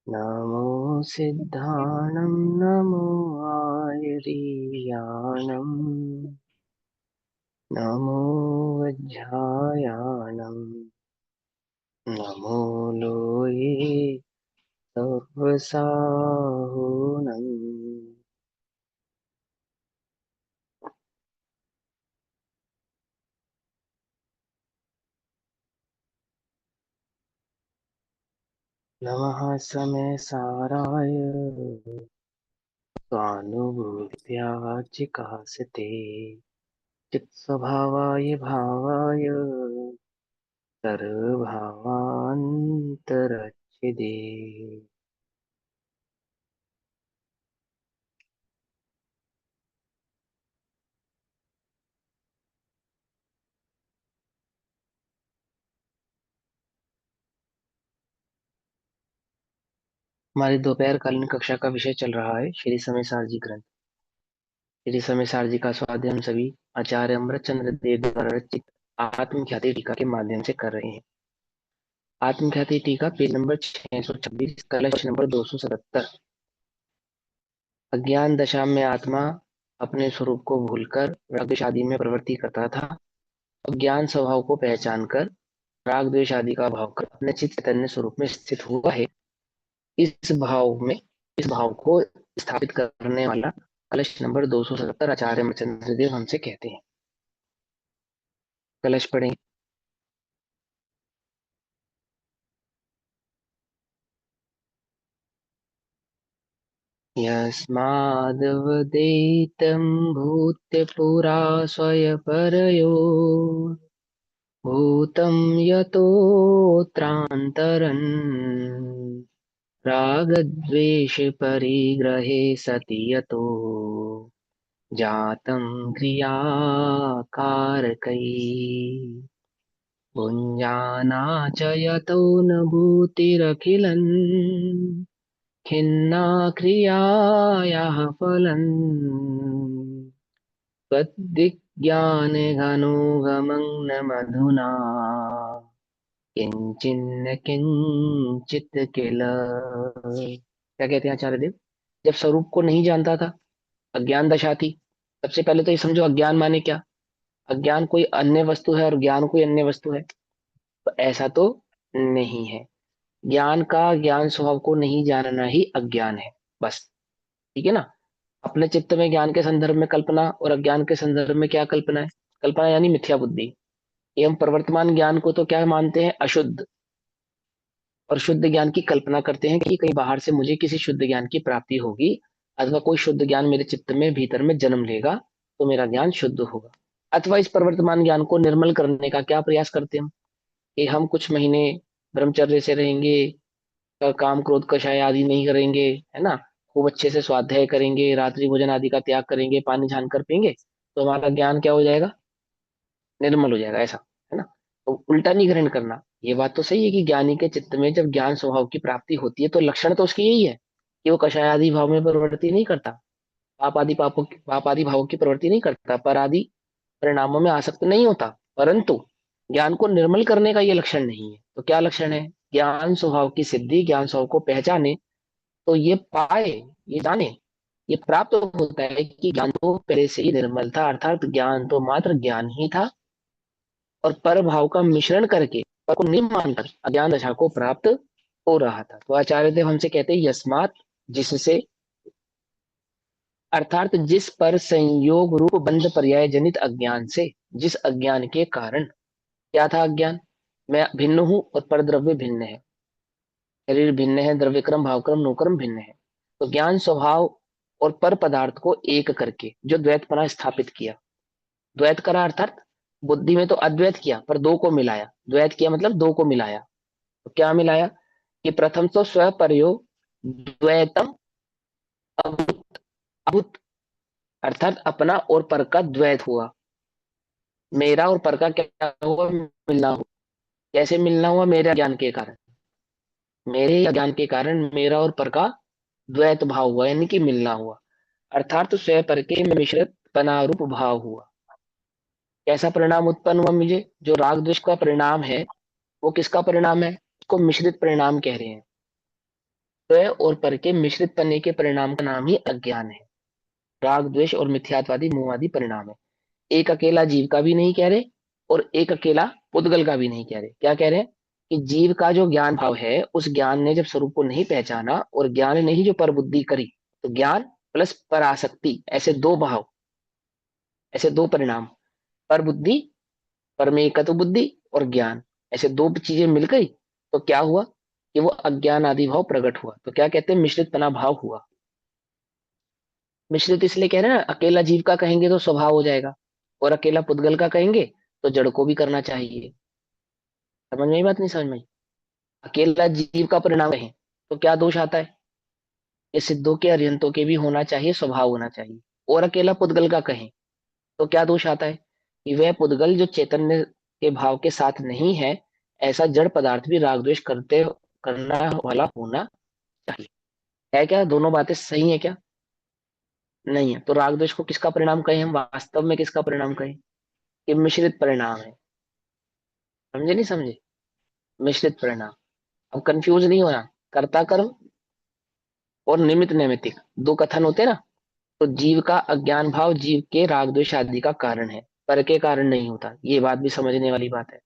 नमो सिद्धाणं नमो आयुर्याणं नमो वज्रायाणं नमो लोये सर्वसाहुनं। नमः समय साराय स्वानुभूत्याचिकासते चित्स्वभावाय भावाय सर्वभावान्तरच्छिदे। हमारी दोपहर कालीन कक्षा का विषय चल रहा है श्री समय सारजी ग्रंथ। श्री समय सारजी का स्वाध्याय हम सभी आचार्य अमृतचंद्र देव द्वारा रचित आत्मख्याति टीका के माध्यम से कर रहे हैं। आत्मख्याति टीका पेज नंबर 626, कलश नंबर 277। अज्ञान दशा में आत्मा अपने स्वरूप को भूलकर राग द्वेष आदि में प्रवृत्ति करता था। अज्ञान स्वभाव को पहचान कर राग द्वेष आदि का भाव कर अपने चित्त चैतन्य स्वरूप में स्थित हुआ है। इस भाव को स्थापित करने वाला कलश नंबर 277 आचार्य रामचंद्र देव हमसे कहते हैं। कलश पढ़ें। यस्मादवदेतं भूत्यपुरा स्वयपरयो भूतं यतोऽत्रान्तरन् रागद्वेष परिग्रहे सति यतो जातं क्रियाकारकैः भुञ्जाना च यतो न भूतिरखिलन् खिन्ना क्रियायाः फलम् त्वद्विज्ञानघनोगमं न मधुना किंचिन्न किंचित किल। क्या कहते हैं आचार्य देव? जब स्वरूप को नहीं जानता था, अज्ञान दशा थी। सबसे पहले तो ये समझो, अज्ञान माने क्या? अज्ञान कोई अन्य वस्तु है और ज्ञान कोई अन्य वस्तु है? तो ऐसा तो नहीं है। ज्ञान का ज्ञान स्वभाव को नहीं जानना ही अज्ञान है, बस। ठीक है ना? अपने चित्त में ज्ञान के संदर्भ में कल्पना और अज्ञान के संदर्भ में क्या कल्पना है? कल्पना यानी मिथ्या बुद्धि। एवं प्रवर्तमान ज्ञान को तो क्या मानते हैं? अशुद्ध। और शुद्ध ज्ञान की कल्पना करते हैं कि कहीं बाहर से मुझे किसी शुद्ध ज्ञान की प्राप्ति होगी, अथवा कोई शुद्ध ज्ञान मेरे चित्त में भीतर में जन्म लेगा तो मेरा ज्ञान शुद्ध होगा। अथवा इस प्रवर्तमान ज्ञान को निर्मल करने का क्या प्रयास करते हैं कि हम कुछ महीने ब्रह्मचर्य से रहेंगे, काम क्रोध कषाय आदि नहीं करेंगे, है ना, खूब अच्छे से स्वाध्याय करेंगे, रात्रि भोजन आदि का त्याग करेंगे, पानी छान कर पिएंगे, तो हमारा ज्ञान क्या हो जाएगा? निर्मल हो जाएगा, ऐसा है ना? तो उल्टा नहीं ग्रहण करना। ये बात तो सही है कि ज्ञानी के चित्त में जब ज्ञान स्वभाव की प्राप्ति होती है तो लक्षण तो उसकी यही है कि वो कषाय आदि भाव में प्रवृत्ति नहीं करता, पाप आदि भावों की प्रवृत्ति नहीं करता, पर आदि परिणामों में आसक्त नहीं होता। परंतु ज्ञान को निर्मल करने का ये लक्षण नहीं है। तो क्या लक्षण है? ज्ञान स्वभाव की सिद्धि, ज्ञान स्वभाव को पहचाने तो ये पाए, ये जाने, ये प्राप्त होता है कि ज्ञान तो पहले से ही निर्मल था, अर्थात ज्ञान तो मात्र ज्ञान ही था और पर भाव का मिश्रण करके पर को नहीं मानकर अज्ञान दशा को प्राप्त हो रहा था। तो आचार्य देव हमसे कहते हैं यस्मात, जिससे, अर्थात जिस पर संयोग रूप बंध पर्याय जनित अज्ञान से, जिस अज्ञान के कारण, क्या था अज्ञान? मैं भिन्न हूं और परद्रव्य भिन्न है, शरीर भिन्न है, द्रव्यक्रम भावक्रम नोक्रम भिन्न है। तो ज्ञान स्वभाव और पर पदार्थ को एक करके जो द्वैतपना स्थापित किया, द्वैत करा अर्थात बुद्धि में तो अद्वैत किया पर दो को मिलाया, द्वैत किया मतलब दो को मिलाया। तो क्या मिलाया? कि प्रथम तो स्वपर्यो द्वैतम अभूत, अभूत अर्थात अपना और पर का द्वैत हुआ। मेरा और पर का क्या हुआ? मिलना हुआ। कैसे मिलना हुआ? मेरे ज्ञान के कारण, मेरे ज्ञान के कारण मेरा और पर का द्वैत भाव हुआ, यानी कि मिलना हुआ। अर्थात स्वयं पर के मिश्रित पनारूप भाव हुआ। कैसा परिणाम उत्पन्न हुआ? मुझे जो राग द्वेष का परिणाम है वो किसका परिणाम है? को मिश्रित परिणाम कह रहे हैं। स्वयं और पर के मिश्रित पन्ने के परिणाम का नाम ही अज्ञान है। राग द्वेष और मिथ्यात्वादी मोहवादी परिणाम है। एक अकेला जीव का भी नहीं कह रहे और एक अकेला पुद्गल का भी नहीं कह रहे। क्या कह रहे हैं कि जीव का जो ज्ञान भाव है, उस ज्ञान ने जब स्वरूप को नहीं पहचाना और ज्ञान ने ही जो पर बुद्धि करी, तो ज्ञान प्लस परासक्ति, ऐसे दो भाव, ऐसे दो परिणाम, पर बुद्धि, पर में एकत्व बुद्धि और ज्ञान, ऐसे दो चीजें मिल गई तो क्या हुआ कि वो अज्ञान आदि भाव प्रकट हुआ। तो क्या कहते हैं, मिश्रित तना भाव हुआ। मिश्रित इसलिए कह रहे हैं ना, अकेला जीव का कहेंगे तो स्वभाव हो जाएगा, और अकेला पुद्गल का कहेंगे तो जड़ को भी करना चाहिए। समझ में आई बात, नहीं समझ में आई? अकेला जीव का परिणाम कहें तो क्या दोष आता है, ये सिद्धों के अर्यंतों के भी होना चाहिए, स्वभाव होना चाहिए। और अकेला पुद्गल का कहें तो क्या दोष आता है कि वह पुद्गल जो चैतन्य के भाव के साथ नहीं है, ऐसा जड़ पदार्थ भी राग द्वेष करते करना वाला होना चाहिए। है क्या, दोनों बातें सही है क्या? नहीं है। तो राग द्वेष को किसका परिणाम कहें हम, वास्तव में किसका परिणाम कहें? कि मिश्रित परिणाम है। समझे नहीं समझे? मिश्रित परिणाम। अब कंफ्यूज नहीं होना, कर्ता कर्म और निमित्त नैमित्तिक दो कथन होते हैं ना। तो जीव का अज्ञान भाव जीव के राग द्वेष आदि का कारण है, पर के कारण नहीं होता। ये बात भी समझने वाली बात है।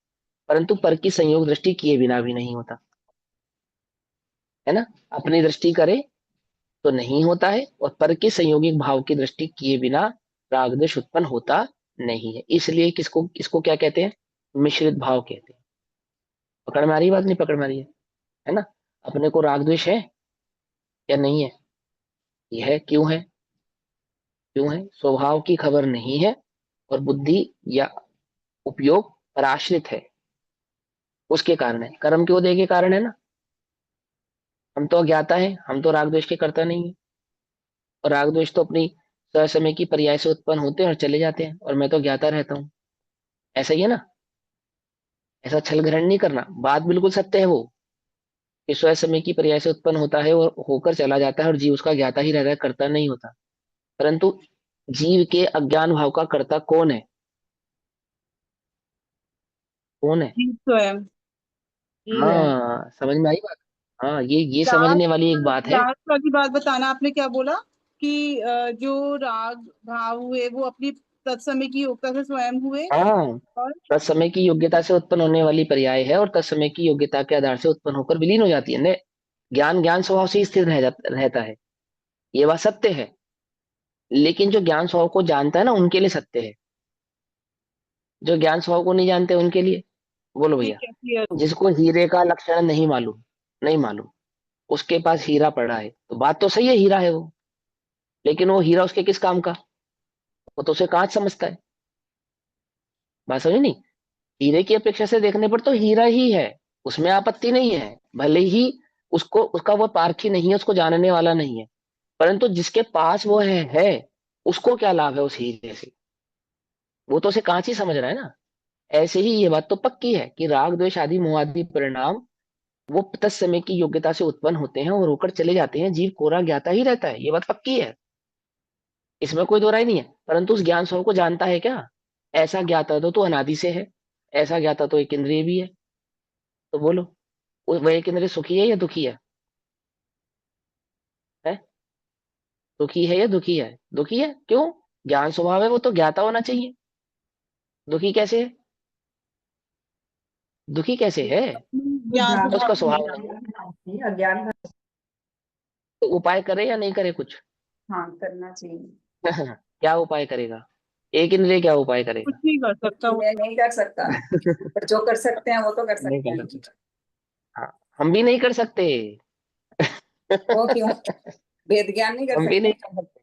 परंतु पर की संयोग दृष्टि किए बिना भी नहीं होता, है ना। अपनी दृष्टि करे तो नहीं होता है, और पर के संयोगिक भाव की दृष्टि किए बिना राग द्वेष उत्पन्न होता नहीं है। इसलिए किसको इसको क्या कहते हैं, मिश्रित भाव कहते हैं। पकड़ में आ रही बात, नहीं पकड़ में आ रही है ना? अपने को राग द्वेष है या नहीं है? यह है, क्यों है? क्यों है? स्वभाव की खबर नहीं है, और बुद्धि या उपयोग पर आश्रित है, उसके कारण है। कर्म क्यों दे के कारण है ना। हम तो अज्ञाता है, हम तो राग द्वेष के करता नहीं है। और राग द्वेष तो अपनी समय की पर्याय से उत्पन्न होते हैं और चले जाते हैं, और मैं तो ज्ञाता रहता हूँ। ऐसा ही है ना। ऐसा छल ग्रहण नहीं करना, बात बिल्कुल सत्य है वो, कि स्वयं समय की पर्याय से उत्पन्न होता है और होकर चला जाता है, और जीव उसका ज्ञाता ही रहता है, करता नहीं होता। परंतु जीव के अज्ञान भाव का कर्ता कौन है? कौन है? जीव स्वयं जीव है। हाँ, समझ में आई बात। हाँ, ये राग समझने वाली एक बात है। राग वाली बात बताना, आपने क्या बोला कि जो राग भाव हुए वो अपनी तत्समय की योग्यता से स्वयं हुए। हाँ, और तत्समय की योग्यता से उत्पन्न होने वाली पर्याय है, और तत्समय की योग्यता के आधार से उत्पन्न होकर विलीन हो जाती है ने। ज्ञान ज्ञान स्वभाव से ही स्थिर रहता है, ये बात सत्य है। लेकिन जो ज्ञान स्वभाव को जानता है ना, उनके लिए सत्य है। जो ज्ञान स्वभाव को नहीं जानते उनके लिए, बोलो ये भैया। कैसी है? जिसको हीरे का लक्षण नहीं मालूम, नहीं मालूम, उसके पास हीरा पड़ा है, तो बात तो सही है, हीरा है वो। लेकिन वो हीरा उसके किस काम का? वो तो उसे कांच समझता है। बात समझी नहीं? हीरे की अपेक्षा से देखने पर तो हीरा ही है, उसमें आपत्ति नहीं है। भले ही उसको उसका वो पारखी नहीं है, उसको जानने वाला नहीं है, परंतु जिसके पास वो है उसको क्या लाभ है उस हीरे से? वो तो उसे कांच ही समझ रहा है ना। ऐसे ही ये बात तो पक्की है कि राग द्वेष आदि मोह आदि परिणाम वो तत्समय की योग्यता से उत्पन्न होते हैं और होकर चले जाते हैं। जीव कोरा ज्ञाता ही रहता है, ये बात पक्की है, इसमें कोई दो राय नहीं है। परंतु उस ज्ञान स्वरूप को जानता है क्या? ऐसा ज्ञाता तो अनादि से है, ऐसा ज्ञाता तो एक इंद्रिय भी है। तो बोलो, वह एक इंद्रिय सुखी है या दुखी है? दुखी है या दुखी है? दुखी है, क्यों? ज्ञान स्वभाव है, वो तो ज्ञाता होना चाहिए। दुखी कैसे है? दुखी कैसे है? ज्ञान तो स्वभाव उसका नहीं स्वभाव नहीं है, अज्ञान का। है, तो उपाय करे या नहीं करे कुछ? हाँ, करना चाहिए। क्या उपाय करेगा? एक इंद्रिय क्या उपाय कुछ करेगा? नहीं कर सकता वो। मैं नहीं कर सकता, पर जो कर सकते हैं वो तो कर नहीं सकते कर हैं। सकते। हाँ, हम भी नहीं कर सकते। वो क्यों? वेद ज्ञान नहीं कर हम भी सकते? नहीं कर सकते।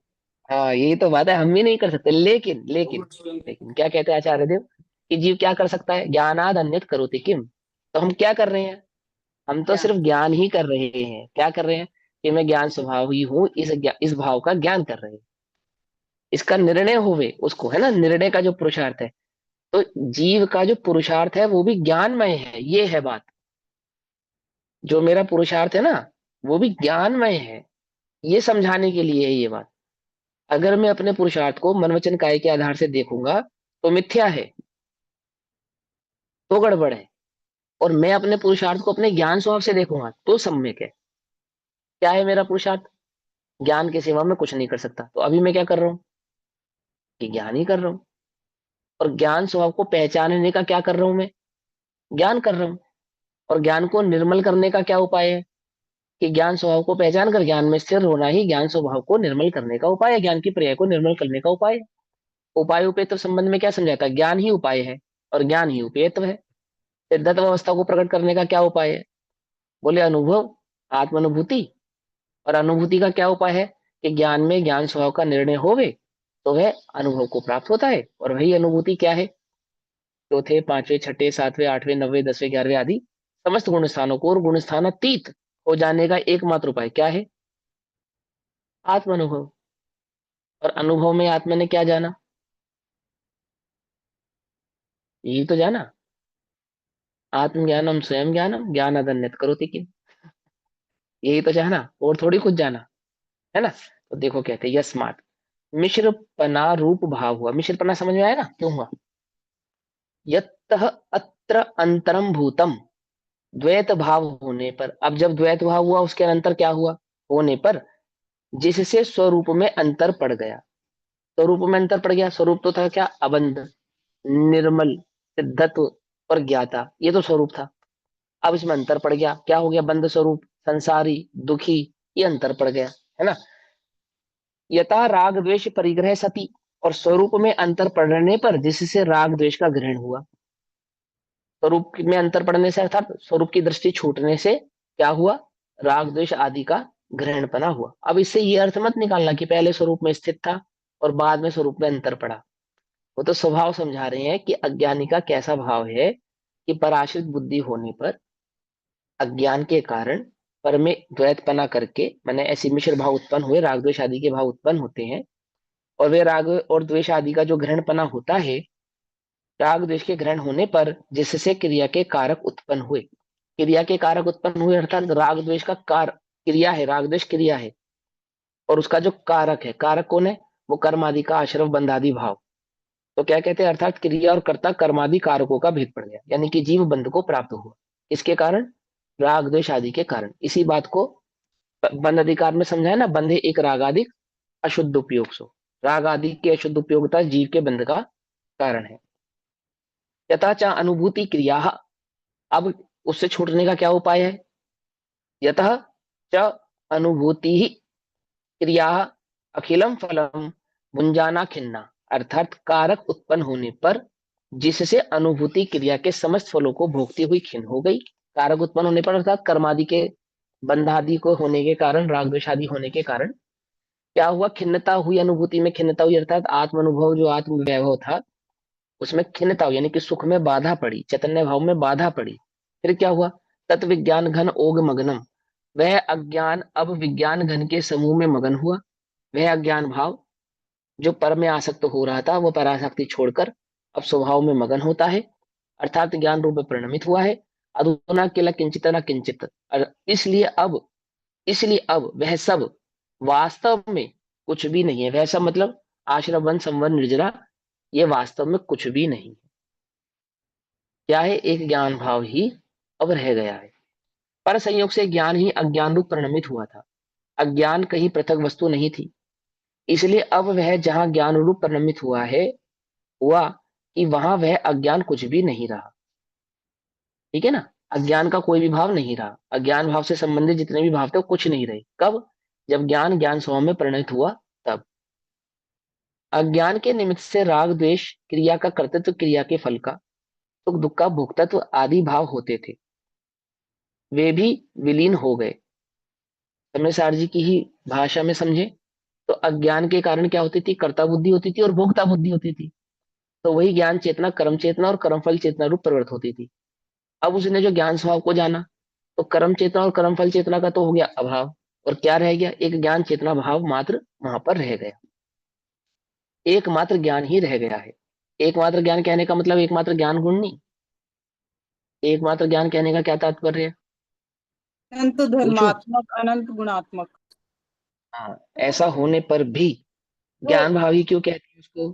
हाँ, यही तो बात है, हम भी नहीं कर सकते। लेकिन लेकिन लेकिन क्या कहते हैं आचार्य देव, कि जीव क्या कर सकता है? ज्ञानाद अन्यत करोति किम। तो हम क्या कर रहे हैं? हम तो क्या? सिर्फ ज्ञान ही कर रहे हैं। क्या कर रहे हैं? कि मैं ज्ञान स्वभाव ही हूँ, इस भाव का ज्ञान कर रहे हैं। इसका निर्णय होवे उसको, है ना, निर्णय का जो पुरुषार्थ है। तो जीव का जो पुरुषार्थ है वो भी ज्ञानमय है, ये है बात। जो मेरा पुरुषार्थ है ना, वो भी ज्ञानमय है, ये समझाने के लिए है ये बात। अगर मैं अपने पुरुषार्थ को मन वचन काया के आधार से देखूंगा तो मिथ्या है, तो गड़बड़ है। और मैं अपने पुरुषार्थ को अपने ज्ञान स्वभाव से देखूंगा तो सम्यक है। क्या है मेरा पुरुषार्थ? ज्ञान के सिवा मैं कुछ नहीं कर सकता। तो अभी मैं क्या कर रहा हूँ कि ज्ञान ही कर रहा हूँ। और ज्ञान स्वभाव को पहचानने का क्या कर रहा हूं मैं? ज्ञान कर रहा हूँ। और ज्ञान को निर्मल करने का क्या उपाय है? कि ज्ञान स्वभाव को पहचान कर ज्ञान में स्थिर होना ही ज्ञान स्वभाव को निर्मल करने का उपाय है, ज्ञान की प्रक्रिया को निर्मल करने का उपाय है। उपाय उपेय संबंध में क्या समझाता है? ज्ञान ही उपाय है और ज्ञान ही उपेयत्व है। सिद्धत्व अवस्था को प्रकट करने का क्या उपाय है? बोले अनुभव, आत्मानुभूति। और अनुभूति का क्या उपाय है? कि ज्ञान में ज्ञान स्वभाव का निर्णय होवे तो वह अनुभव को प्राप्त होता है। और वही अनुभूति क्या है? चौथे, पांचवें, छठे, सातवें, आठवें, नौवें, 10वें, 11वें आदि समस्त गुण स्थानों को और गुण स्थानातीत हो जाने का एकमात्र उपाय क्या है? आत्मानुभव। और अनुभव में आत्मा ने क्या जाना? यही तो जाना, आत्मज्ञानम स्वयं ज्ञानम ज्ञान अदन्यत करोति किम। यही तो जाना, और थोड़ी कुछ जाना, है ना? तो देखो कहते हैं यस्मात् मिश्रपना रूप भाव हुआ। मिश्रपना समझ में आया ना क्यों हुआ? यत्तः अत्र अंतरम भूतम, द्वैत भाव होने पर। अब जब द्वैत भाव हुआ उसके अंतर क्या हुआ? होने पर जिससे स्वरूप में अंतर पड़ गया। स्वरूप में अंतर पड़ गया। स्वरूप तो था क्या? अबंध, निर्मल, सिद्धत्व और ज्ञाता, ये तो स्वरूप था। अब इसमें अंतर पड़ गया, क्या हो गया? बंध स्वरूप, संसारी, दुखी, ये अंतर पड़ गया, है ना? यथा राग द्वेष परिग्रह सती, और स्वरूप में अंतर पड़ने पर जिससे राग द्वेष का ग्रहण हुआ। स्वरूप में अंतर पड़ने से अर्थात स्वरूप की दृष्टि छूटने से क्या हुआ? राग द्वेष आदि का ग्रहणपना हुआ। अब इससे ये अर्थ मत निकालना कि पहले स्वरूप में स्थित था और बाद में स्वरूप में अंतर पड़ा। वो तो स्वभाव समझा रहे हैं कि अज्ञानी का कैसा भाव है कि पराश्रित बुद्धि होने पर अज्ञान के कारण पर में द्वैतपना करके मैंने ऐसी मिश्र भाव उत्पन्न हुए, राग द्वेष आदि के भाव उत्पन्न होते हैं। और वे राग और द्वेष आदि का जो ग्रहणपना होता है, राग द्वेष के ग्रहण होने पर जिससे क्रिया के कारक उत्पन्न हुए। क्रिया के कारक उत्पन्न हुए अर्थात राग द्वेष का कार क्रिया है, राग द्वेष क्रिया है। और उसका जो कारक है, कारक कौन है? वो कर्म आदि का आश्रव बंधादि भाव। तो क्या कहते हैं? अर्थात क्रिया और कर्ता कर्मादि कारकों का भेद पड़ गया, यानी कि जीव बंध को प्राप्त हुआ। इसके कारण राग द्वेष आदि के कारण। इसी बात को बंध अधिकार में समझाया ना, बंधे एक रागादिक अशुद्ध उपयोग सो। राग आदि के अशुद्ध उपयोगिता जीव के बंध का कारण है। यथा च अनुभूति क्रिया, अब उससे छूटने का क्या उपाय है? यतः च अनुभूति ही क्रिया अखिलम फलम भुंजाना खिन्ना, अर्थात कारक उत्पन्न होने पर जिससे अनुभूति क्रिया के समस्त फलों को भोगती हुई खिन्न हो गई। कारक उत्पन्न होने पर अर्थात कर्मादि के बंधादि को होने के कारण, राग द्वेष आदि होने के कारण क्या हुआ? खिन्नता हुई, अनुभूति में खिन्नता हुई, अर्थात आत्म अनुभव जो आत्म वैभव था उसमें खिन्नता हुई, यानी कि सुख में बाधा पड़ी, चैतन्य भाव में बाधा पड़ी। फिर क्या हुआ? तत्व विज्ञान घन ओग मगनम, वह अज्ञान अब विज्ञान घन के समूह में मगन हुआ। वह अज्ञान भाव जो पर में आसक्त हो रहा था वो पराशक्ति छोड़कर अब स्वभाव में मगन होता है, अर्थात ज्ञान रूप में परिणमित हुआ है। अधुना किला किंचित न किंचित, इसलिए अब वह सब वास्तव में कुछ भी नहीं है। वह सब मतलब आश्रम, वन, संवर, निर्जरा, ये वास्तव में कुछ भी नहीं। क्या है? एक ज्ञान भाव ही अब रह गया है। पर संयोग से ज्ञान ही अज्ञान रूप परिणमित हुआ था। अज्ञान कहीं पृथक वस्तु नहीं थी, इसलिए अब वह जहां ज्ञान रूप परिणमित हुआ है, हुआ कि वहां वह अज्ञान कुछ भी नहीं रहा। ठीक है ना? अज्ञान का कोई भी भाव नहीं रहा। अज्ञान भाव से संबंधित जितने भी भाव थे वो कुछ नहीं रहे। कब? जब ज्ञान ज्ञान स्वभाव में परिणत हुआ तब। अज्ञान के निमित्त से राग द्वेष क्रिया का कर्तृत्व, क्रिया के फल का, सुख दुख का भोक्तत्व आदि भाव होते थे, वे भी विलीन हो गए। समय जी की ही भाषा में समझे तो अज्ञान के कारण क्या होती थी? कर्ता बुद्धि होती थी और भोक्ता बुद्धि होती थी। तो वही ज्ञान चेतना कर्म चेतना और कर्मफल चेतना रूप प्रवृत्त होती थी। अब उसने जो ज्ञान स्वभाव को जाना तो कर्म चेतना और कर्मफल चेतना का तो हो गया अभाव, और क्या रह गया? एक ज्ञान चेतना भाव मात्र वहां पर रह गया। एकमात्र ज्ञान ही रह गया है। एकमात्र ज्ञान कहने का मतलब एकमात्र ज्ञान गुण नहीं। एकमात्र ज्ञान कहने का क्या तात्पर्य है? अनंत पूछो। धर्मात्मक, अनंत गुणात्मक। हाँ, ऐसा होने पर भी ज्ञान भाव ही क्यों कहते हैं उसको?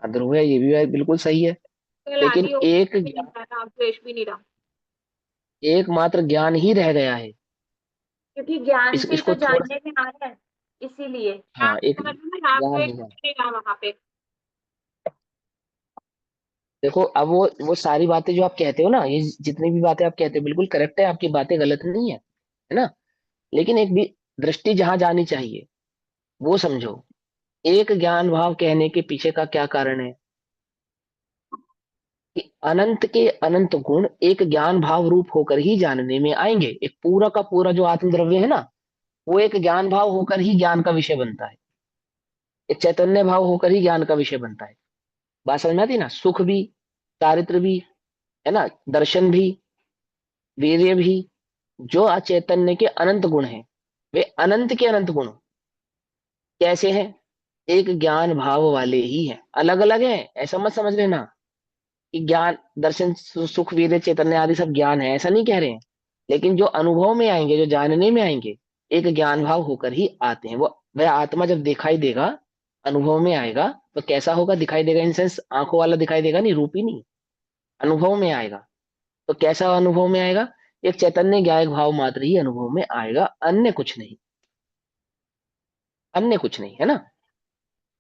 ध्रुव है, ये भी बिल्कुल सही है। कल लेकिन आदि हो एक भी नहीं रहा, राग द्वेष भी नहीं रहा। एकमात्र ज्ञान ही रह गया है। क्योंकि ज्ञान से ही तो इसको थोड़ा, जानने में आ रहा है, इसीलिए हाँ, एक मतलब में राग ज्ञान द्वेष ही है। छूटेगा वहां पे। देखो अब वो सारी बातें जो आप कहते हो ना, ये जितनी भी बातें आप कहते हो बिल्कुल करेक्ट है, आपकी बातें गलत नहीं है ना। लेकिन एक भी दृष्टि जहां जानी चाहिए वो समझो। एक ज्ञान भाव कहने के पीछे का क्या कारण है कि अनंत के अनंत गुण एक ज्ञान भाव रूप होकर ही जानने में आएंगे। एक पूरा का पूरा जो आत्म द्रव्य है ना, वो एक ज्ञान भाव होकर ही ज्ञान का विषय बनता है। एक चैतन्य भाव होकर ही ज्ञान का विषय बनता है। बात समझ में आती है ना। सुख भी, चारित्र भी, है ना, दर्शन भी, वीर्य भी, जो चैतन्य के अनंत गुण हैं, वे अनंत के अनंत गुण कैसे हैं? एक ज्ञान भाव वाले ही हैं, अलग अलग हैं, ऐसा मत समझ लेना कि ज्ञान दर्शन सुख वीर्य चैतन्य आदि सब ज्ञान है, ऐसा नहीं कह रहे हैं। लेकिन जो अनुभव में आएंगे, जो जानने में आएंगे, एक ज्ञान भाव होकर ही आते हैं। वो वह आत्मा जब दिखाई देगा, अनुभव में आएगा, तो कैसा होगा? दिखाई देगा इन सेंस आंखों वाला दिखाई देगा, नहीं, रूपी नहीं, अनुभव में आएगा। तो कैसा अनुभव में आएगा? एक चैतन्य ज्ञायक भाव मात्र ही अनुभव में आएगा, अन्य कुछ नहीं, अन्य कुछ नहीं, है ना।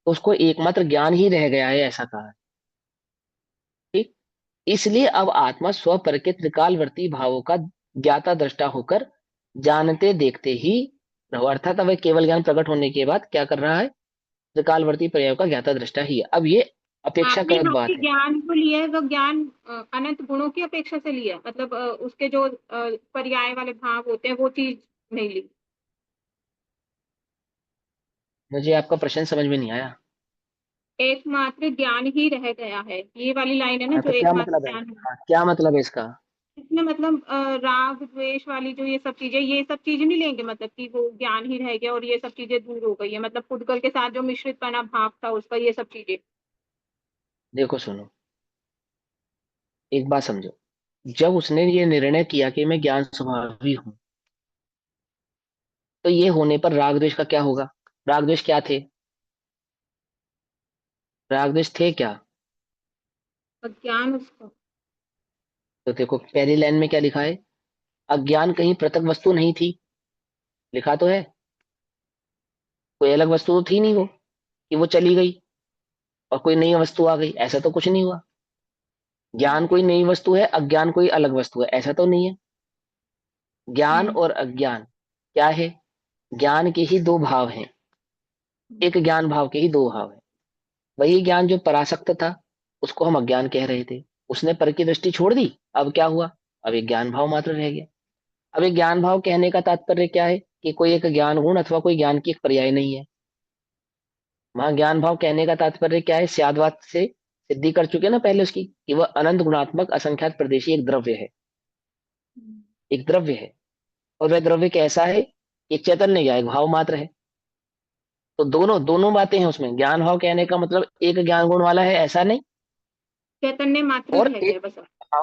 तो उसको एकमात्र ज्ञान ही रह गया है, ऐसा कहा है। ठीक। इसलिए अब आत्मा स्वपर के त्रिकालवर्ती भावों का ज्ञाता दृष्टा होकर जानते देखते ही रहो। अर्थात अब केवल ज्ञान प्रकट होने के बाद क्या कर रहा है? त्रिकालवर्ती पर्याय का ज्ञाता दृष्टा ही है। अब ये आपने अपेक्षाकृत जो कि बात है। ज्ञान को लिया है वो ज्ञान अनंत गुणों की अपेक्षा से लिया है, मतलब उसके जो पर्याय वाले भाव होते हैं वो चीज नहीं ली। मुझे आपका प्रश्न समझ में नहीं आया। एकमात्र ज्ञान ही रह गया है, ये वाली लाइन है ना, हाँ, जो तो क्या एकमात्र मतलब है? ज्ञान है। हाँ, क्या मतलब है इसका? इसमें मतलब राग द्वेष वाली जो ये सब चीजें नहीं लेंगे, मतलब कि वो ज्ञान ही रह गया और ये सब चीजें दूर हो गई है, मतलब पुद्गल के साथ जो मिश्रित पना भाव था उसका, ये सब चीजें। देखो सुनो, एक बात समझो। जब उसने ये निर्णय किया कि मैं ज्ञान स्वभावी हूं, तो ये होने पर राग द्वेष का क्या होगा? राग द्वेष क्या थे? राग द्वेष थे क्या? अज्ञान उसका। तो देखो पहली लाइन में क्या लिखा है? अज्ञान कहीं पृथक वस्तु नहीं थी, लिखा तो है। कोई अलग वस्तु तो थी नहीं वो, कि वो चली गई और कोई नई वस्तु आ गई, ऐसा तो कुछ नहीं हुआ। ज्ञान कोई नई वस्तु है, अज्ञान कोई अलग वस्तु है, ऐसा तो नहीं है। ज्ञान हम्म। और अज्ञान क्या है? ज्ञान के ही दो भाव हैं। एक ज्ञान भाव के ही दो भाव हैं। वही ज्ञान जो परासक्त था, उसको हम अज्ञान कह रहे थे। उसने पर की दृष्टि छोड़ दी, अब क्या हुआ? अब एक ज्ञान भाव मात्र रह गया। अब एक ज्ञान भाव कहने का तात्पर्य क्या है? कि कोई एक ज्ञान गुण अथवा कोई ज्ञान की एक पर्याय नहीं है। वहां ज्ञान भाव कहने का तात्पर्य क्या है? स्यादवाद से सिद्धि कर चुके ना पहले उसकी, कि वह अनंत गुणात्मक असंख्यात प्रदेशी एक द्रव्य है। एक द्रव्य है। और वह द्रव्य कैसा है? एक चैतन्य ज्ञायक भाव मात्र है। तो दोनों दोनों बातें हैं उसमें। ज्ञान भाव कहने का मतलब एक ज्ञान गुण वाला है, ऐसा नहीं। चैतन्य मात्र और रह गया एक, बस।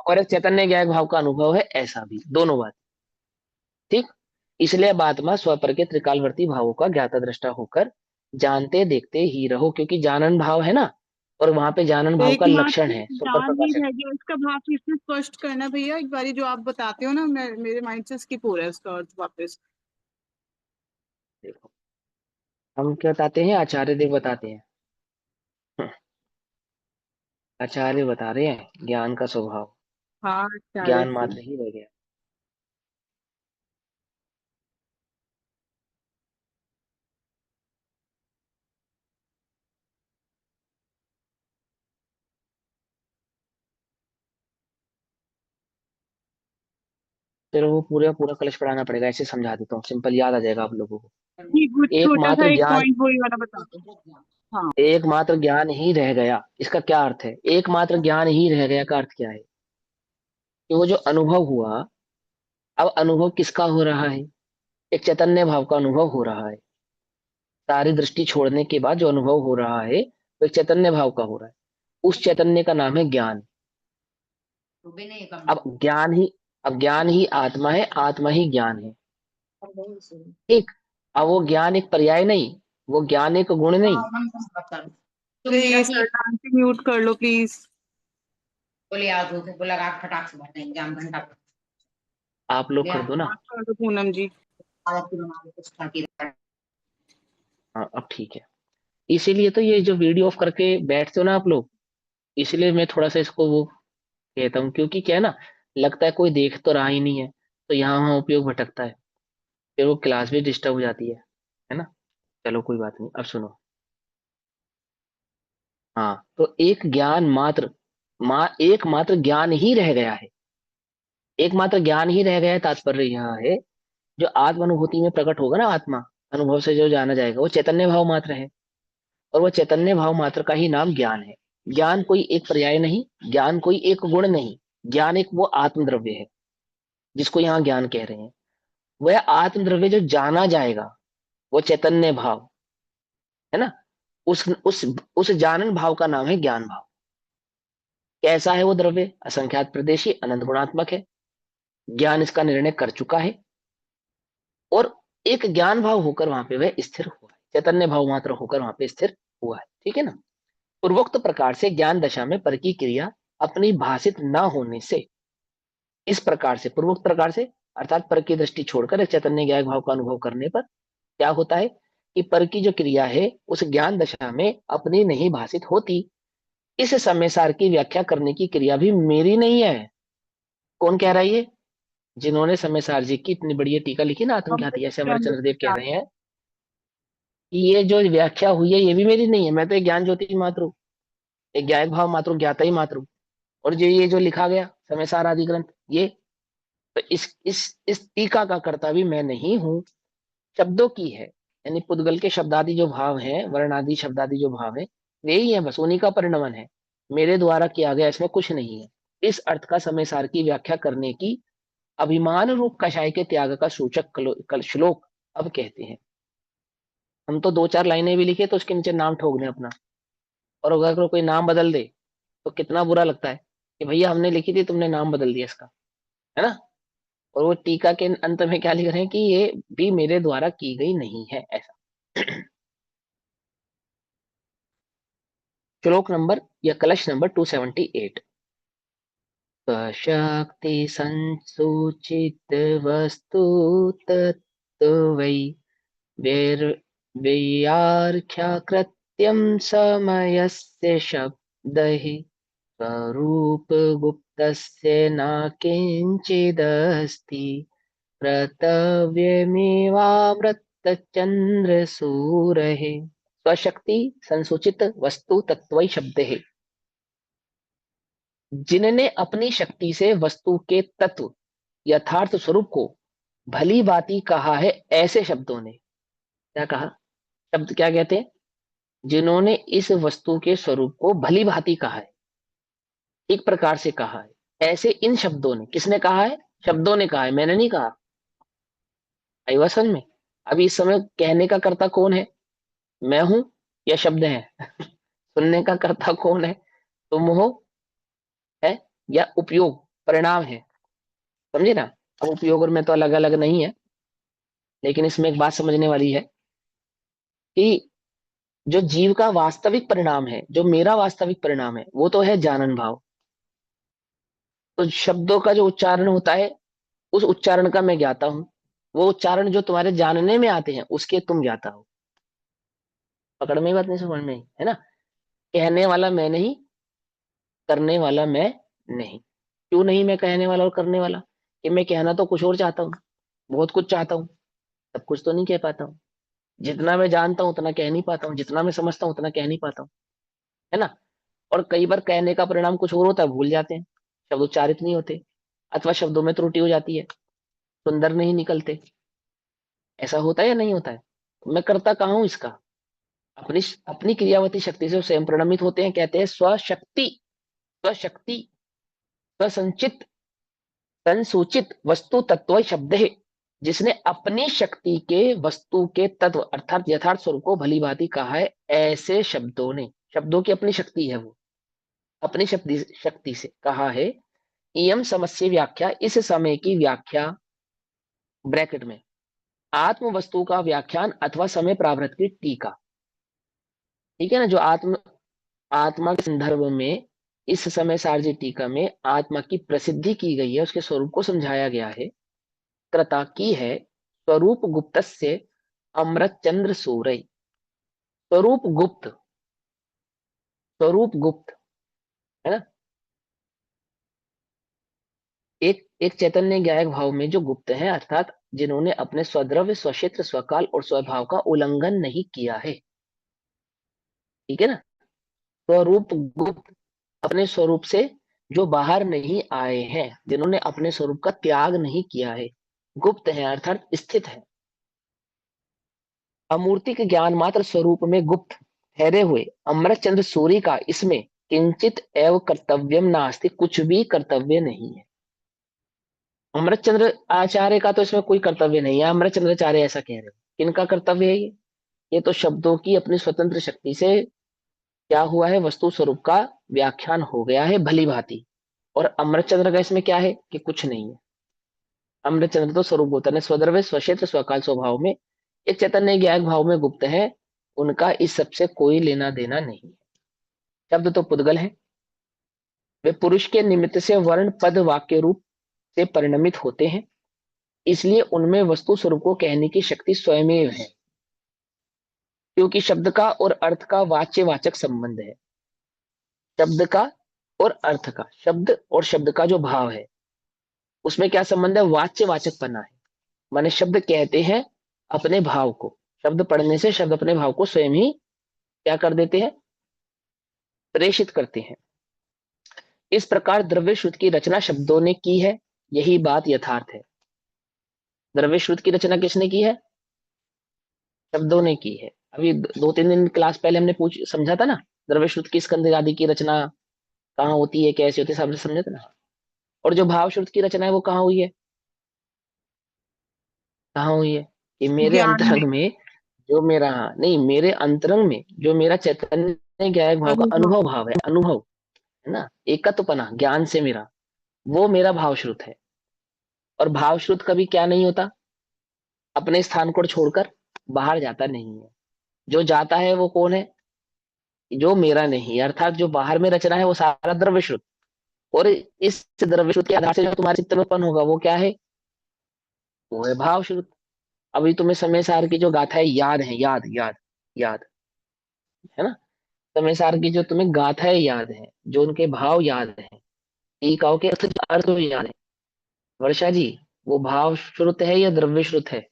और एक चैतन्य ज्ञायक भाव का अनुभव है, ऐसा भी, दोनों बात। ठीक। इसलिए अब आत्मा स्वपर के त्रिकालवर्ती भावों का ज्ञाता दृष्टा होकर जानते देखते ही रहो, क्योंकि जानन भाव है ना, और वहां पे जानन भाव का लक्षण एकमात्र है सुपर ज्ञान ही प्रकाश। रह गया, इसका भाव फिर से स्पष्ट करना भैया एक बारी, जो आप बताते हो ना, मैं मेरे माइंड से स्किप हो रहा है उसका अर्थ वापस। देखो, हम क्या बताते हैं? आचार्य देव बताते हैं। हम्म, आचार्य बता रहे हैं ज्ञान का स्वभाव हाँ, चारे ज्ञान से। मात्र ही रह गया। फिर वो पूरा पूरा कलश पढ़ाना पड़ेगा, ऐसे समझा देता हूँ, सिंपल याद आ जाएगा आप लोगों को। ये कुछ छोटा सा एकमात्र एक ज्ञान, पॉइंट वही वाला बता दो। हाँ। एकमात्र ज्ञान ही रह गया, इसका क्या अर्थ है? एकमात्र ज्ञान ही रह गया का अर्थ क्या है? कि वो जो अनुभव हुआ, अब अनुभव किसका हो रहा है? एक चैतन्य भाव का अनुभव हो रहा है। सारी दृष्टि छोड़ने के बाद जो अनुभव हो रहा है, वो एक चैतन्य भाव का हो रहा है। उस चैतन्य का नाम है ज्ञान। अब ज्ञान ही, अब ज्ञान ही आत्मा है, आत्मा ही ज्ञान है। ठीक। अब वो ज्ञान एक पर्याय नहीं, वो ज्ञान एक गुण नहीं। प्लीज सर, डांसी म्यूट कर लो प्लीज। बोले यार, बोला राग फटाक से भर देंगे, हम घंटा आप लोग कर दो ना। आप कर दो पूनम जी। हाँ अब ठीक है। इसीलिए तो ये जो वीडियो ऑफ करके बैठते हो ना आप लोग, इसलिए मैं थोड़ा सा इसको वो कहता हूँ, क्योंकि क्या है ना, लगता है कोई देख तो रहा ही नहीं है, तो यहाँ वहाँ उपयोग भटकता है, फिर वो क्लास भी डिस्टर्ब हो जाती है ना। चलो कोई बात नहीं, अब सुनो। हाँ तो एक ज्ञान मात्र, एकमात्र ज्ञान ही रह गया है। एकमात्र ज्ञान ही रह गया है, तात्पर्य यह है जो आत्म अनुभूति में प्रकट होगा ना, आत्मा अनुभव से जो जाना जाएगा वो चैतन्य भाव मात्र है, और वो चैतन्य भाव मात्र का ही नाम ज्ञान है। ज्ञान कोई एक पर्याय नहीं, ज्ञान कोई एक गुण नहीं, ज्ञान एक वो आत्म द्रव्य है जिसको यहाँ ज्ञान कह रहे हैं। वह आत्म द्रव्य जो जाना जाएगा वो चैतन्य भाव है ना। उस जानन भाव का नाम है ज्ञान भाव। कैसा है वो द्रव्य? असंख्यात प्रदेशी, अनंत गुणात्मक है। ज्ञान इसका निर्णय कर चुका है, और एक ज्ञान भाव होकर वहां पे वह स्थिर हुआ है, चैतन्य भाव मात्र होकर वहां पे स्थिर हुआ है। ठीक है ना। पूर्वोक्त प्रकार से ज्ञान दशा में पर की क्रिया अपनी भाषित न होने से, इस प्रकार से, पूर्वोक्त प्रकार से अर्थात पर की दृष्टि छोड़कर एक चैतन्य ज्ञान भाव का अनुभव करने पर क्या होता है कि पर की जो क्रिया है उस ज्ञान दशा में अपनी नहीं भाषित होती। इस समय सार की व्याख्या करने की क्रिया भी मेरी नहीं है। कौन कह रहा है ये? जिन्होंने समय सार जी की इतनी बढ़िया टीका लिखी ना आत्मख्याति, ऐसे हमारे चंद्रदेव कह रहे हैं कि ये जो व्याख्या हुई है ये भी मेरी नहीं है, मैं तो एक ज्ञान ज्योति मात्र हूँ, एक ज्ञायक भाव मात्र हूँ, ज्ञाता ही मात्र हूँ। और जो ये जो लिखा गया समय सार आदि ग्रंथ, ये तो इस टीका का कर्ता भी मैं नहीं हूँ, शब्दों की है। यानी पुद्गल के शब्दादि जो भाव हैं, वर्णादि शब्दादि जो भाव है, वे ही है, बस उन्हीं का परिणमन है, मेरे द्वारा किया गया इसमें कुछ नहीं है। इस अर्थ का समय सार की व्याख्या करने की अभिमान रूप कषाय के त्याग का सूचक श्लोक अब कहते हैं। हम तो दो चार लाइनें भी लिखे तो उसके नीचे नाम ठोक दें अपना, और अगर कोई नाम बदल दे तो कितना बुरा लगता है कि भैया हमने लिखी थी, तुमने नाम बदल दिया इसका, है ना। और वो टीका के अंत में क्या लिख रहे हैं कि ये भी मेरे द्वारा की गई नहीं है, ऐसा। श्लोक नंबर या कलश नंबर 278। शक्ति संसूचित वस्तु तत्वै व्याख्या समयस्य शब्दैः स्वरूपगुप्तस्य न किञ्चिदस्ति कर्तव्यमेवामृतचन्द्रसूरैः। स्वशक्ति संसूचित वस्तु तत्व शब्द है, जिनने अपनी शक्ति से वस्तु के तत्व यथार्थ स्वरूप को भली भांति कहा है, ऐसे शब्दों ने क्या कहा? शब्द क्या कहते हैं? जिन्होंने इस वस्तु के स्वरूप को भली भांति कहा है, एक प्रकार से कहा है, ऐसे इन शब्दों ने, किसने कहा है? शब्दों ने कहा है, मैंने नहीं कहा। आईवासन में अभी इस समय कहने का कर्ता कौन है? मैं हूं या शब्द है? सुनने का कर्ता कौन है? तुम हो, है, या उपयोग परिणाम है? समझे ना। अब उपयोग और मैं तो अलग अलग नहीं है, लेकिन इसमें एक बात समझने वाली है कि जो जीव का वास्तविक परिणाम है, जो मेरा वास्तविक परिणाम है, वो तो है जानन भाव। तो शब्दों का जो उच्चारण होता है, उस उच्चारण का मैं ज्ञाता हूं। वो उच्चारण जो तुम्हारे जानने में आते हैं उसके तुम ज्ञाता हो। पकड़ में ही बात नहीं, समझ में आई, है ना। कहने वाला मैं नहीं, करने वाला मैं नहीं। क्यों नहीं मैं कहने वाला और करने वाला? कि मैं कहना तो कुछ और चाहता हूँ, बहुत कुछ चाहता हूँ, सब कुछ तो नहीं कह पाता हूँ। जितना मैं जानता हूं उतना कह नहीं पाता हूँ, जितना मैं समझता हूँ उतना कह नहीं पाता हूँ, है ना। और कई बार कहने का परिणाम कुछ और होता है, भूल जाते हैं, शब्द उच्चारित नहीं होते, अथवा शब्दों में त्रुटि हो जाती है, सुंदर नहीं निकलते। ऐसा होता है या नहीं होता है? मैं करता कहाँ हूं इसका? अपनी अपनी क्रियावती शक्ति से वो स्वयं प्रणमित होते हैं। कहते हैं स्वशक्ति, स्वशक्ति स्वसंचित संसूचित वस्तु तत्व शब्द है, जिसने अपनी शक्ति के वस्तु के तत्व अर्थात यथार्थ स्वरूप को भली भांति कहा है, ऐसे शब्दों ने, शब्दों की अपनी शक्ति है, वो अपनी शक्ति शक्ति से कहा है। इयम समस्य व्याख्या, इस समय की व्याख्या, ब्रैकेट में आत्म वस्तु का व्याख्यान अथवा समय प्रावृत की टीका। ठीक है ना। जो आत्मा के संदर्भ में इस समय सारजी टीका में आत्मा की प्रसिद्धि की गई है, उसके स्वरूप को समझाया गया है। कृता की है स्वरूप गुप्तस्य अमृत चंद्र सूरय। स्वरूप गुप्त, स्वरूप गुप्त, है ना। एक एक चैतन्य ज्ञायक भाव में जो गुप्त है, अर्थात जिन्होंने अपने स्वद्रव्य, स्वक्षेत्र, स्वकाल और स्वभाव का उल्लंघन नहीं किया है। ठीक है ना। स्वरूप गुप्त, अपने स्वरूप से जो बाहर नहीं आए हैं, जिन्होंने अपने स्वरूप का त्याग नहीं किया है, गुप्त है अर्थात स्थित है। अमूर्तिक ज्ञान मात्र स्वरूप में गुप्त ठहरे हुए अमृत चंद्र सूर्य का इसमें किंचित एव कर्तव्यम नास्ति, कुछ भी कर्तव्य नहीं है। अमृत चंद्र आचार्य का तो इसमें कोई कर्तव्य नहीं है। अमृत चंद्र आचार्य ऐसा कह रहे हैं, किनका कर्तव्य है ये तो शब्दों की अपनी स्वतंत्र शक्ति से क्या हुआ है, वस्तु स्वरूप का व्याख्यान हो गया है भली भांति। और अमृत चंद्र का इसमें क्या है कि कुछ नहीं है। अमृत चंद्र तो स्वरूप होता है, स्वद्रव्य, स्वक्षेत्र, स्वकाल, स्वभाव में एक चैतन्य ज्ञायक भाव में गुप्त है। उनका इस सबसे कोई लेना देना नहीं है। शब्द तो पुद्गल है, वे पुरुष के निमित्त से वर्ण पद वाक्य रूप से परिणमित होते हैं, इसलिए उनमें वस्तु स्वरूप को कहने की शक्ति स्वयमेव है। क्योंकि शब्द का और अर्थ का वाच्य वाचक संबंध है। शब्द का और अर्थ का, शब्द और शब्द का जो भाव है उसमें क्या संबंध है, वाच्य वाचक पना है। माने शब्द कहते हैं अपने भाव को, शब्द पढ़ने से शब्द अपने भाव को स्वयं ही क्या कर देते हैं, प्रेषित करते हैं। इस प्रकार द्रव्य श्रुति की रचना शब्दों ने की है, यही बात यथार्थ है। द्रव्य श्रुति की रचना किसने की है, शब्दों ने की है। अभी 2-3 दिन क्लास पहले हमने पूछ समझा था ना, द्रव्य श्रुति की स्कंद आदि की रचना कहाँ होती है, कैसे होती है, सबने समझा था ना। और जो भाव श्रुति की रचना है वो कहाँ हुई है, कहाँ हुई है कि मेरे ज्ञान में, अंतरंग में जो मेरा, नहीं, मेरे अंतरंग में जो मेरा चैतन्य ज्ञायक भाव का अनुभव। अनुभव भाव है, अनुभव है ना, एकत्वपना ज्ञान से मेरा, वो मेरा भाव श्रुत है। और भाव श्रुत कभी क्या नहीं होता, अपने स्थान को छोड़कर बाहर जाता नहीं है। जो जाता है वो कौन है, जो मेरा नहीं, अर्थात जो बाहर में रचना है वो सारा द्रव्य श्रुत। और इस द्रव्य श्रुत के आधार से जो तुम्हारे चित्त में उत्पन्न होगा वो क्या है, वो है भाव श्रुत। अभी तुम्हें समय सार की जो गाथाएं याद है, याद याद याद, है ना। समय सार की जो तुम्हें गाथाएं याद है, जो उनके भाव याद है, टीकाओं के अर्थ जो याद है, वर्षा जी, वो भाव श्रुत है या द्रव्य श्रुत है।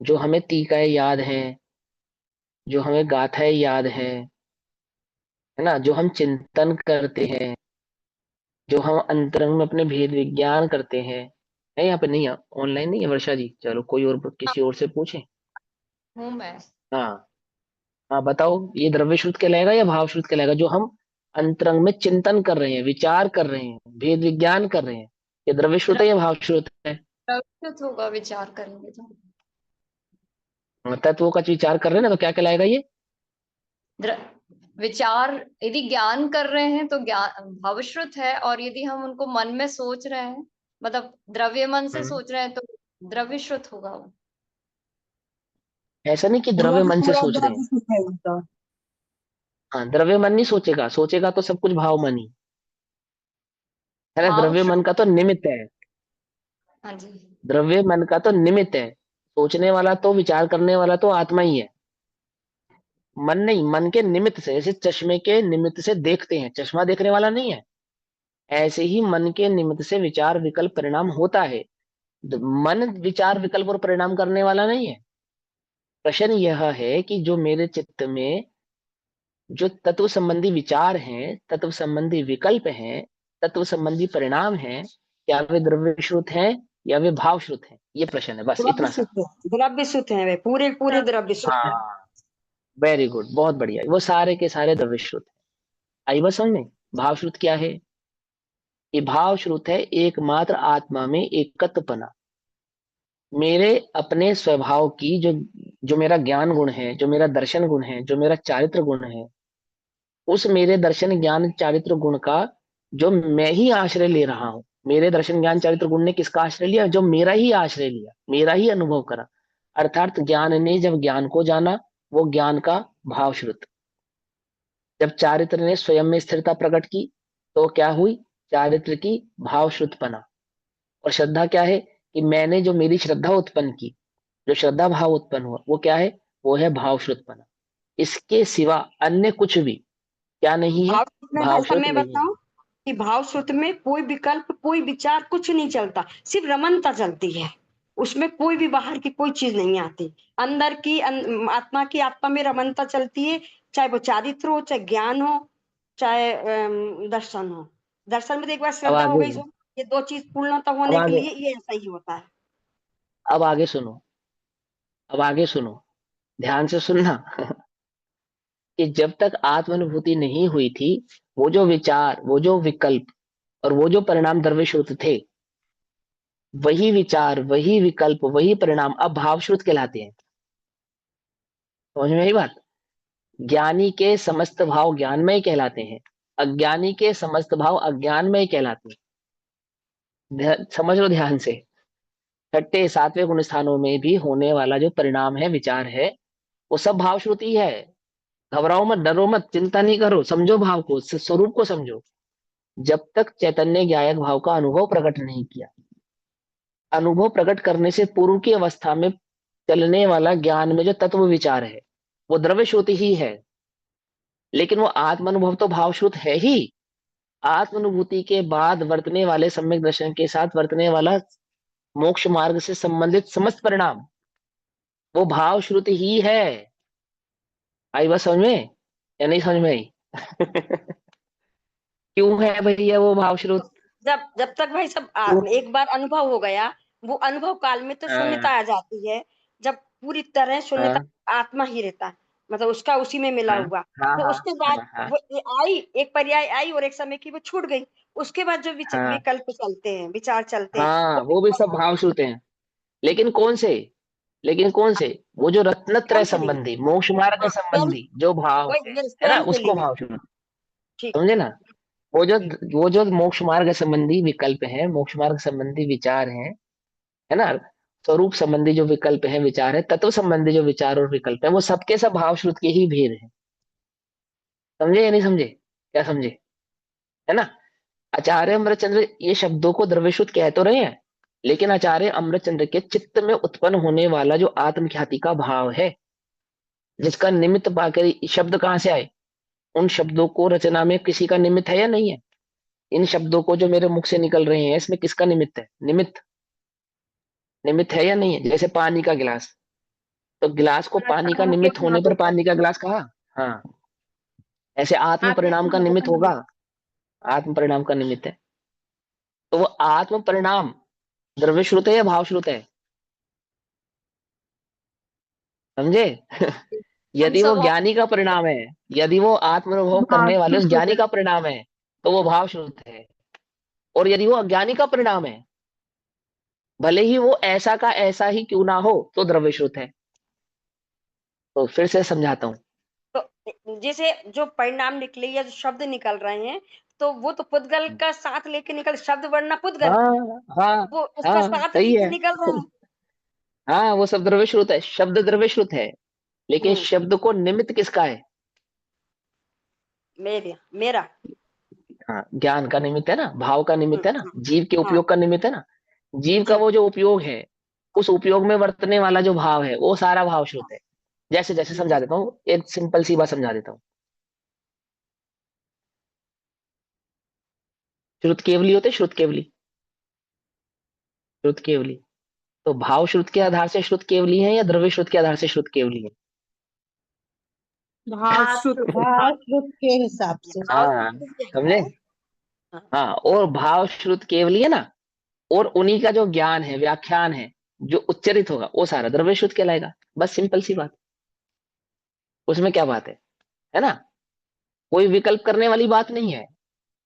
जो हमें टीकाएं याद है, जो हमें गाथाएं याद है ना, जो हम चिंतन करते हैं, जो हम अंतरंग में अपने भेद विज्ञान करते हैं, है यहाँ पे नहीं है, ऑनलाइन नहीं है वर्षा जी, चलो कोई और किसी और से पूछें। हूँ मैं। हाँ, हाँ बताओ, ये द्रव्य श्रुत कहलाएगा या भाव श्रुत कहलाएगा, जो हम अंतरंग में चिंतन कर रहे हैं, विचार कर रहे हैं, भेद विज्ञान कर रहे हैं, ये द्रव्य श्रुत है या भाव श्रुत है। प्रवृत्त होगा विचार करेंगे तो। तत्वों का विचार कर रहे हैं ना, तो क्या कहलाएगा ये, द्र- विचार यदि ज्ञान कर रहे हैं तो ज्ञान भावश्रुत है, और यदि हम उनको मन में सोच रहे हैं, मतलब द्रव्य मन से सोच रहे हैं, तो द्रव्यश्रुत होगा वो। ऐसा नहीं कि पूरा द्रव्य मन से पूरा सोच रहे हैं। द्रव्य है उनका। हाँ, द्रव्य मन नहीं सोचेगा, सोचेगा तो सब कुछ भाव मन ही है ना। द्रव्य भावश्रुत। मन का तो निमित्त है, हाँ जी। द्रव्य मन का तो निमित्त है, सोचने वाला तो, विचार करने वाला तो आत्मा ही है, मन नहीं। मन के निमित्त से, जैसे चश्मे के निमित्त से देखते हैं, चश्मा देखने वाला नहीं है, ऐसे ही मन के निमित्त से विचार विकल्प परिणाम होता है। मन विचार विकल्प और परिणाम करने वाला नहीं है। प्रश्न यह है कि जो मेरे चित्त में जो तत्व संबंधी विचार हैं, तत्व संबंधी विकल्प हैं, तत्व संबंधी परिणाम हैं, क्या वे द्रव्य श्रुत हैं या वे भाव श्रुत हैं, ये प्रश्न है, बस द्रव्य इतना सा। सुख है, द्रव्य सुख है वे, पूरे पूरे द्रव्य सुख है। हाँ, वेरी गुड, बहुत बढ़िया, वो सारे के सारे द्रव्य श्रुत हैं। आई बस समझ में, भाव श्रुत क्या है, ये भाव श्रुत है एकमात्र आत्मा में एकत्वपना। मेरे अपने स्वभाव की जो जो मेरा ज्ञान गुण है, जो मेरा दर्शन गुण है, जो मेरा चारित्र गुण है, उस मेरे दर्शन ज्ञान चारित्र गुण का जो मैं ही आश्रय ले रहा हूं, मेरे दर्शन ज्ञान चारित्र गुण ने किसका आश्रय लिया, जो मेरा ही आश्रय लिया, मेरा ही अनुभव करा। अर्थात ज्ञान ने जब ज्ञान को जाना, वो ज्ञान का भाव श्रुत। जब चारित्र ने स्वयं में स्थिरता प्रकट की तो क्या हुई, चारित्र की भाव श्रुतपना। और श्रद्धा क्या है कि मैंने जो मेरी श्रद्धा उत्पन्न की, जो श्रद्धा भाव उत्पन्न हुआ, वो क्या है? वो है भाव श्रुतपना। इसके सिवा अन्य कुछ भी क्या नहीं है? भाव श्रुत में भाई भाव साहब श्रुत मैं नहीं है। बताऊं कि भाव श्रुत में कोई विकल्प, कोई विचार, कुछ नहीं चलता, सिर्फ रमणता चलती है। उसमें कोई भी बाहर की कोई चीज नहीं आती। अंदर की आत्मा में रमणता चलती है। चाहे वो चारित्र हो, चाहे ज्ञान हो, चाहे दर्शन हो। दर्शन में तो एक बार अब श्रद्धा हो आगे, गई, सो ये दो चीज पूर्णता अब होने के आगे, लिए ये ऐसा ही होता है। अब आगे सुनो, अब आगे सुनो, ध्यान से सुनना। कि जब तक आत्मानुभूति नहीं हुई थी, वो जो विचार, वो जो विकल्प और वो जो परिणाम द्रव्यश्रुत थे, वही विचार, वही विकल्प, वही परिणाम अब भावश्रुत कहलाते हैं। समझ में आई बात? ज्ञानी के समस्त भाव ज्ञानमय कहलाते हैं, अज्ञानी के समस्त भाव अज्ञानमय कहलाते हैं। समझ लो ध्यान से। छठे सातवें गुण स्थानों में भी होने वाला जो परिणाम है, विचार है, वो सब भावश्रुति है। घबराओ मत, डरो मत, चिंता नहीं करो, समझो भाव को, स्वरूप को समझो। जब तक चैतन्य ज्ञायक भाव का अनुभव प्रकट नहीं किया, अनुभव प्रकट करने से पूर्व की अवस्था में चलने वाला ज्ञान में जो तत्व विचार है, वो द्रव्य श्रुति ही है। लेकिन वो आत्मानुभव तो भावश्रुत है ही। आत्मानुभूति के बाद वर्तने वाले सम्यक दर्शन के साथ वर्तने वाला मोक्ष मार्ग से संबंधित समस्त परिणाम, वो भावश्रुति ही है। आई बात समझ में या नहीं समझ में आई? क्यों है भैया वो भावश्रुत? जब जब तक भाई सब क्यों? एक बार अनुभव हो गया, वो अनुभव काल में तो शून्यता हाँ, आ जाती है। जब पूरी तरह शून्यता, हाँ, आत्मा ही रहता है, मतलब उसका उसी में मिला हाँ, हुआ। हाँ, तो हाँ, उसके बाद हाँ, हाँ, वो ये आई, एक पर्याय आई और एक समय की वो छूट गई। उसके बाद जो हाँ, विकल्प चलते हैं, विचार चलते हैं, हाँ, वो वो भी सब भावश्रुत हैं। लेकिन कौन से? लेकिन कौन से? वो जो रत्नत्रय स्वयं के लिए। संबंधी, मोक्ष मार्ग हाँ, स्वयं, संबंधी जो भाव वही मेरे है ना, स्वयं के उसको लिए। भावश्रुत, ठीक। समझे ना? वो जो ठीक। वो जो मोक्ष मार्ग संबंधी विकल्प है, मोक्ष मार्ग संबंधी विचार है ना, स्वरूप संबंधी जो विकल्प है, विचार है, तत्व संबंधी जो विचार और विकल्प है, वो सबके सब भावश्रुत के ही भेद है। समझे या नहीं समझे? क्या समझे? है ना? आचार्य अमृतचंद्र ये शब्दों को द्रव्यश्रुत कह तो रहे हैं, लेकिन आचार्य अमृतचंद्र के चित्त में उत्पन्न होने वाला जो आत्मख्याति का भाव है, जिसका निमित्त पाकर ये शब्द कहाँ से आए? उन शब्दों को रचना में किसी का निमित्त है या नहीं है? इन शब्दों को जो मेरे मुख से निकल रहे हैं, इसमें किसका निमित्त है? निमित्त, निमित्त है या नहीं है? जैसे पानी का गिलास, तो गिलास को पानी का निमित्त होने पर पानी का गिलास कहा। हाँ, ऐसे आत्म परिणाम का निमित्त होगा, आत्म परिणाम का निमित्त है। तो वो आत्म परिणाम द्रव्य श्रुत है या भाव श्रुत है? समझे? हम यदि वो सब ज्ञानी का परिणाम है, यदि वो आत्म अनुभव करने वाले उस ज्ञानी का परिणाम है, तो वो भाव श्रुत है। और यदि वो अज्ञानी का परिणाम है, भले ही वो ऐसा का ऐसा ही क्यों ना हो, तो द्रव्य श्रुत है। तो फिर से समझाता हूँ। तो जैसे जो परिणाम निकले या जो शब्द निकल रहे हैं, तो वो तो पुद्गल का साथ लेके निकल, शब्द वरना पुद्गल, हाँ, हाँ, वो उसका हाँ, साथ सही लेके है। निकल रहे हैं। हाँ, वो सब द्रव्य श्रुत है, शब्द द्रव्य श्रुत है। लेकिन हम्म। शब्द को निमित्त किसका है? मेरा। हाँ, ज्ञान का निमित्त है ना, भाव का निमित्त है ना, हाँ। जीव के हाँ। उपयोग का निमित्त है ना। जीव का जी। वो जो उपयोग है, उस उपयोग में वर्तने वाला जो भाव है, वो सारा भाव श्रुत है। जैसे जैसे समझा जी। देता हूँ, एक सिंपल सी बात समझा देता हूँ। श्रुत केवली होते, श्रुत केवली, श्रुत केवली। तो भाव श्रुत के आधार से श्रुत केवली है या द्रव्य श्रुत के आधार से श्रुत केवली है? भाव श्रुत, भाव श्रुत के हिसाब से। भाव हाँ, तो ये समझे? है। हाँ। हाँ, और भाव श्रुत केवली है ना, और उन्हीं का जो ज्ञान है, व्याख्यान है, जो उच्चरित होगा, वो सारा द्रव्य श्रुत कहलाएगा। बस सिंपल सी बात, उसमें क्या बात है ना? कोई विकल्प करने वाली बात नहीं है।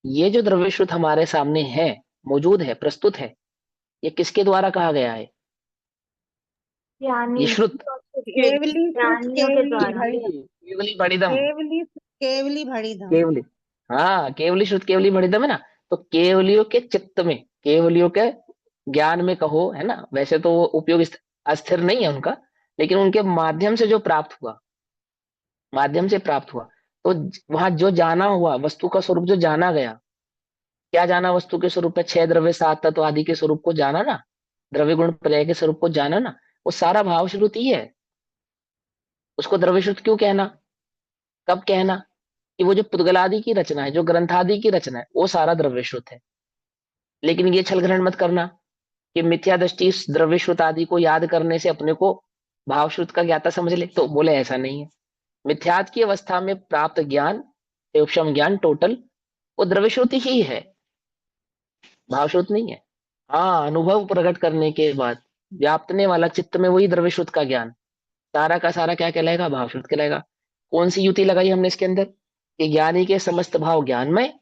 ये जो द्रव्य श्रुत हमारे सामने है, मौजूद है, प्रस्तुत है, ये किसके द्वारा कहा गया है? ज्ञानी, ये श्रुत केवली श्रुत, ज्ञानियों के केवली द्वारा। भड़ी, केवली, केवली बड़िदम, केवली, केवली भड़ी धम। केवली। हाँ, केवली श्रुत केवली बड़िदम है ना। तो केवलियों के चित्त में, केवलियों के ज्ञान में कहो, है ना, वैसे तो वो उपयोग अस्थिर नहीं है उनका, लेकिन उनके माध्यम से जो प्राप्त हुआ, माध्यम से प्राप्त हुआ, तो वहां जो जाना हुआ, वस्तु का स्वरूप जो जाना गया, क्या जाना? वस्तु के स्वरूप पे छह द्रव्य, सात तत्व आदि के स्वरूप को जाना ना। द्रव्य गुण पर्याय के स्वरूप को जाना ना, वो सारा भाव श्रुति है। उसको द्रव्य श्रुति क्यों कहना, कब कहना, कि वो जो पुद्गलादि की रचना है, जो ग्रंथादि की रचना है, वो सारा द्रव्य श्रुत है। लेकिन ये छल ग्रहण मत करना कि मिथ्या दृष्टि द्रव्य श्रुत आदि को याद करने से अपने को भाव श्रुत का ज्ञाता समझ ले, तो बोले ऐसा नहीं है। मिथ्यात की अवस्था में प्राप्त ज्ञान, उपशम ज्ञान टोटल वो द्रव्य श्रुति ही है, भाव श्रुत नहीं है। हाँ, अनुभव प्रकट करने के बाद व्याप्तने वाला चित्त में वही द्रव्य श्रुत का ज्ञान सारा का सारा क्या कहलाएगा, भाव श्रुत कहलाएगा। कौन सी युति लगाई हमने इसके अंदर, कि ज्ञानी के समस्त भाव ज्ञानमय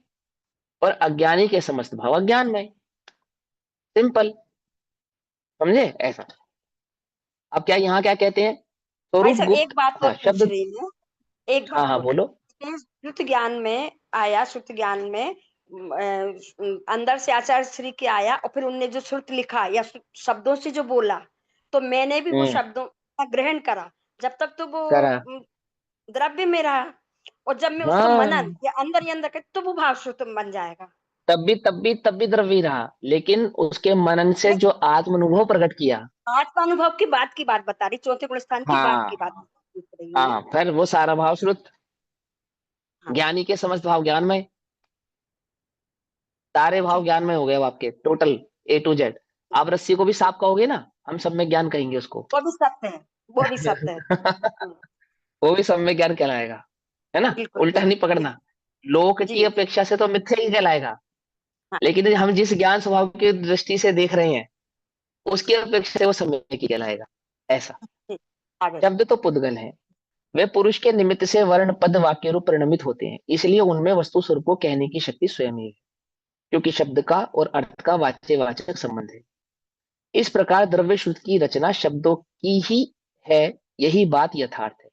और अज्ञानी के समस्त भाव अज्ञानमय। सिंपल, समझे ऐसा। अब क्या यहाँ क्या कहते हैं, भाई स्वरूप साहब एक गुप्त, बात और हाँ पूछ शब्द, रही हूँ, एक हाँ बात हाँ और बोलो। श्रुत ज्ञान में आया, श्रुत ज्ञान में अंदर से आचार्य श्री के आया और फिर उनने जो श्रुत लिखा या शब्दों से जो बोला, तो मैंने भी वो शब्दों का ग्रहण करा, जब तक तो वो करा, द्रव्य में रहा, और जब मैं उसको मनन हाँ या अंदर ही अंदर कर तो वो भाव श्रुत बन जाएगा। तब भी द्रव्य रहा, लेकिन उसके मनन से जो आत्म अनुभव प्रकट किया, आत्म अनुभव की बात बता रही, चौथे गुण स्थान की बात हाँ पूछ रही हूँ मैं। हाँ, फिर वो सारा भाव श्रुत, हाँ ज्ञानी के समस्त भाव ज्ञानमय, सारे भाव ठीक, ज्ञानमय हो गए अब आपके टोटल A to Z। आप रस्सी को भी सांप कहोगे ना, हम सब में ज्ञान कहेंगे उसको। वो भी सत्य है, वो भी सत्य है। वो भी सब में ज्ञान कहलाएगा, है ना, बिल्कुल उल्टा नहीं बिल्कुल पकड़ना। लोक जी की अपेक्षा से तो मिथ्या ही कहलाएगा, हाँ लेकिन हम जिस ज्ञान स्वभाव की दृष्टि से देख रहे हैं उसकी अपेक्षा से वो समय की कहलाएगा, ऐसा। ठीक, आगे शब्द तो पुद्गल है, वे पुरुष के निमित्त से वर्ण पद वाक्य रूप परिणमित होते हैं, इसलिए उनमें वस्तु स्वरूप को कहने की शक्ति स्वयं ही है, क्योंकि शब्द का और अर्थ का वाच्यवाचक संबंध है। इस प्रकार द्रव्य श्रुति की रचना शब्दों की ही है, यही बात यथार्थ है।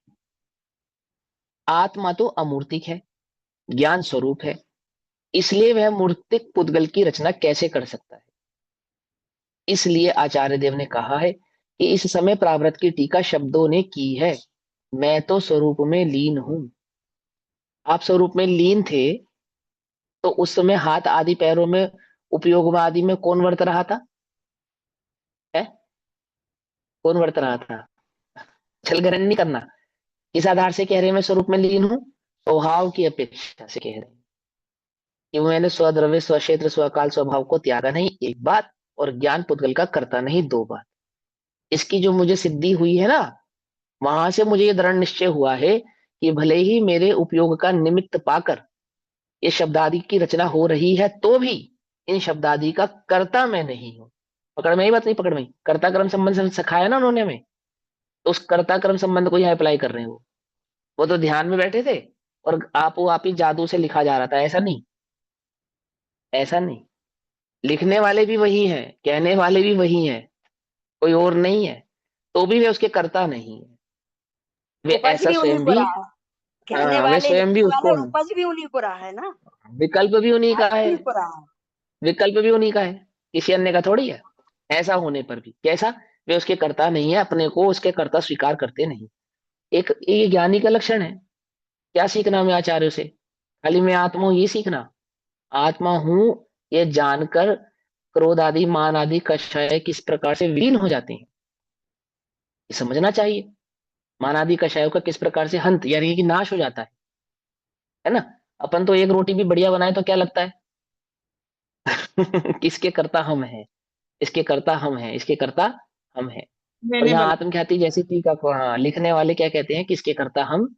आत्मा तो अमूर्तिक है, ज्ञान स्वरूप है, इसलिए वह मूर्तिक पुद्गल की रचना कैसे कर सकता है। इसलिए आचार्य देव ने कहा है कि इस समय प्रावृत की टीका शब्दों ने की है, मैं तो स्वरूप में लीन हूं। आप स्वरूप में लीन थे, तो उस समय हाथ आदि पैरों में उपयोग आदि में कौन वर्त रहा था, है, कौन वर्त रहा था। छलगरन नहीं करना, किस आधार से कह रहे हैं मैं स्वरूप में लीन हूं, स्वभाव की अपेक्षा से कह रहे हैं कि मैंने स्वद्रव्य स्वक्षेत्र स्वकाल स्वभाव को त्यागा नहीं, एक बात, और ज्ञान पुद्गल का करता नहीं, दो बात। इसकी जो मुझे सिद्धि हुई है ना, वहां से मुझे ये दृढ़ निश्चय हुआ है कि भले ही मेरे उपयोग का निमित्त पाकर ये शब्दादि की रचना हो रही है, तो भी इन शब्दादि का कर्ता मैं नहीं हूं। पकड़ में ही बात नहीं, पकड़ में ही कर्ता कर्म संबंध से सिखाया ना उन्होंने हमें, तो उस कर्ता कर्म संबंध को यहाँ अप्लाई कर रहे हैं वो तो ध्यान में बैठे थे और आप ही जादू से लिखा जा रहा था, ऐसा नहीं, ऐसा नहीं। लिखने वाले भी वही हैं, कहने वाले भी वही हैं, कोई और नहीं है, तो भी वे उसके कर्ता नहीं है। वे उपज ऐसा भी उन्हीं स्वयं को भी, रहा है, कहने हाँ वे वाले स्वयं भी लिखने वाले, उसको, और उपज भी उन्हीं को रहा है ना, विकल्प भी उन्हीं का आज है, उन्हीं को रहा है। विकल्प भी उन्हीं का है, किसी अन्य का थोड़ी है। ऐसा होने पर भी कैसा, वे उसके कर्ता नहीं है, अपने को उसके कर्ता स्वीकार करते नहीं। एक ये ज्ञानी का लक्षण है। क्या सीखना हमें आचार्यों से, खाली मैं आत्मा हूं ये सीखना, आत्मा हूं ये जानकर क्रोध आदि मान आदि कषाय किस प्रकार से विलीन हो जाते हैं, ये समझना चाहिए। मान आदि कषायों का किस प्रकार से हंत यानी कि नाश हो जाता है ना। अपन तो एक रोटी भी बढ़िया बनाए तो क्या लगता है किसके कर्ता हम हैं, इसके कर्ता हम हैं, इसके कर्ता हम हैं। और मैंने यहाँ बना। आत्मख्याति जैसी टीका को हाँ लिखने वाले क्या कहते हैं, किसके कर्ता हम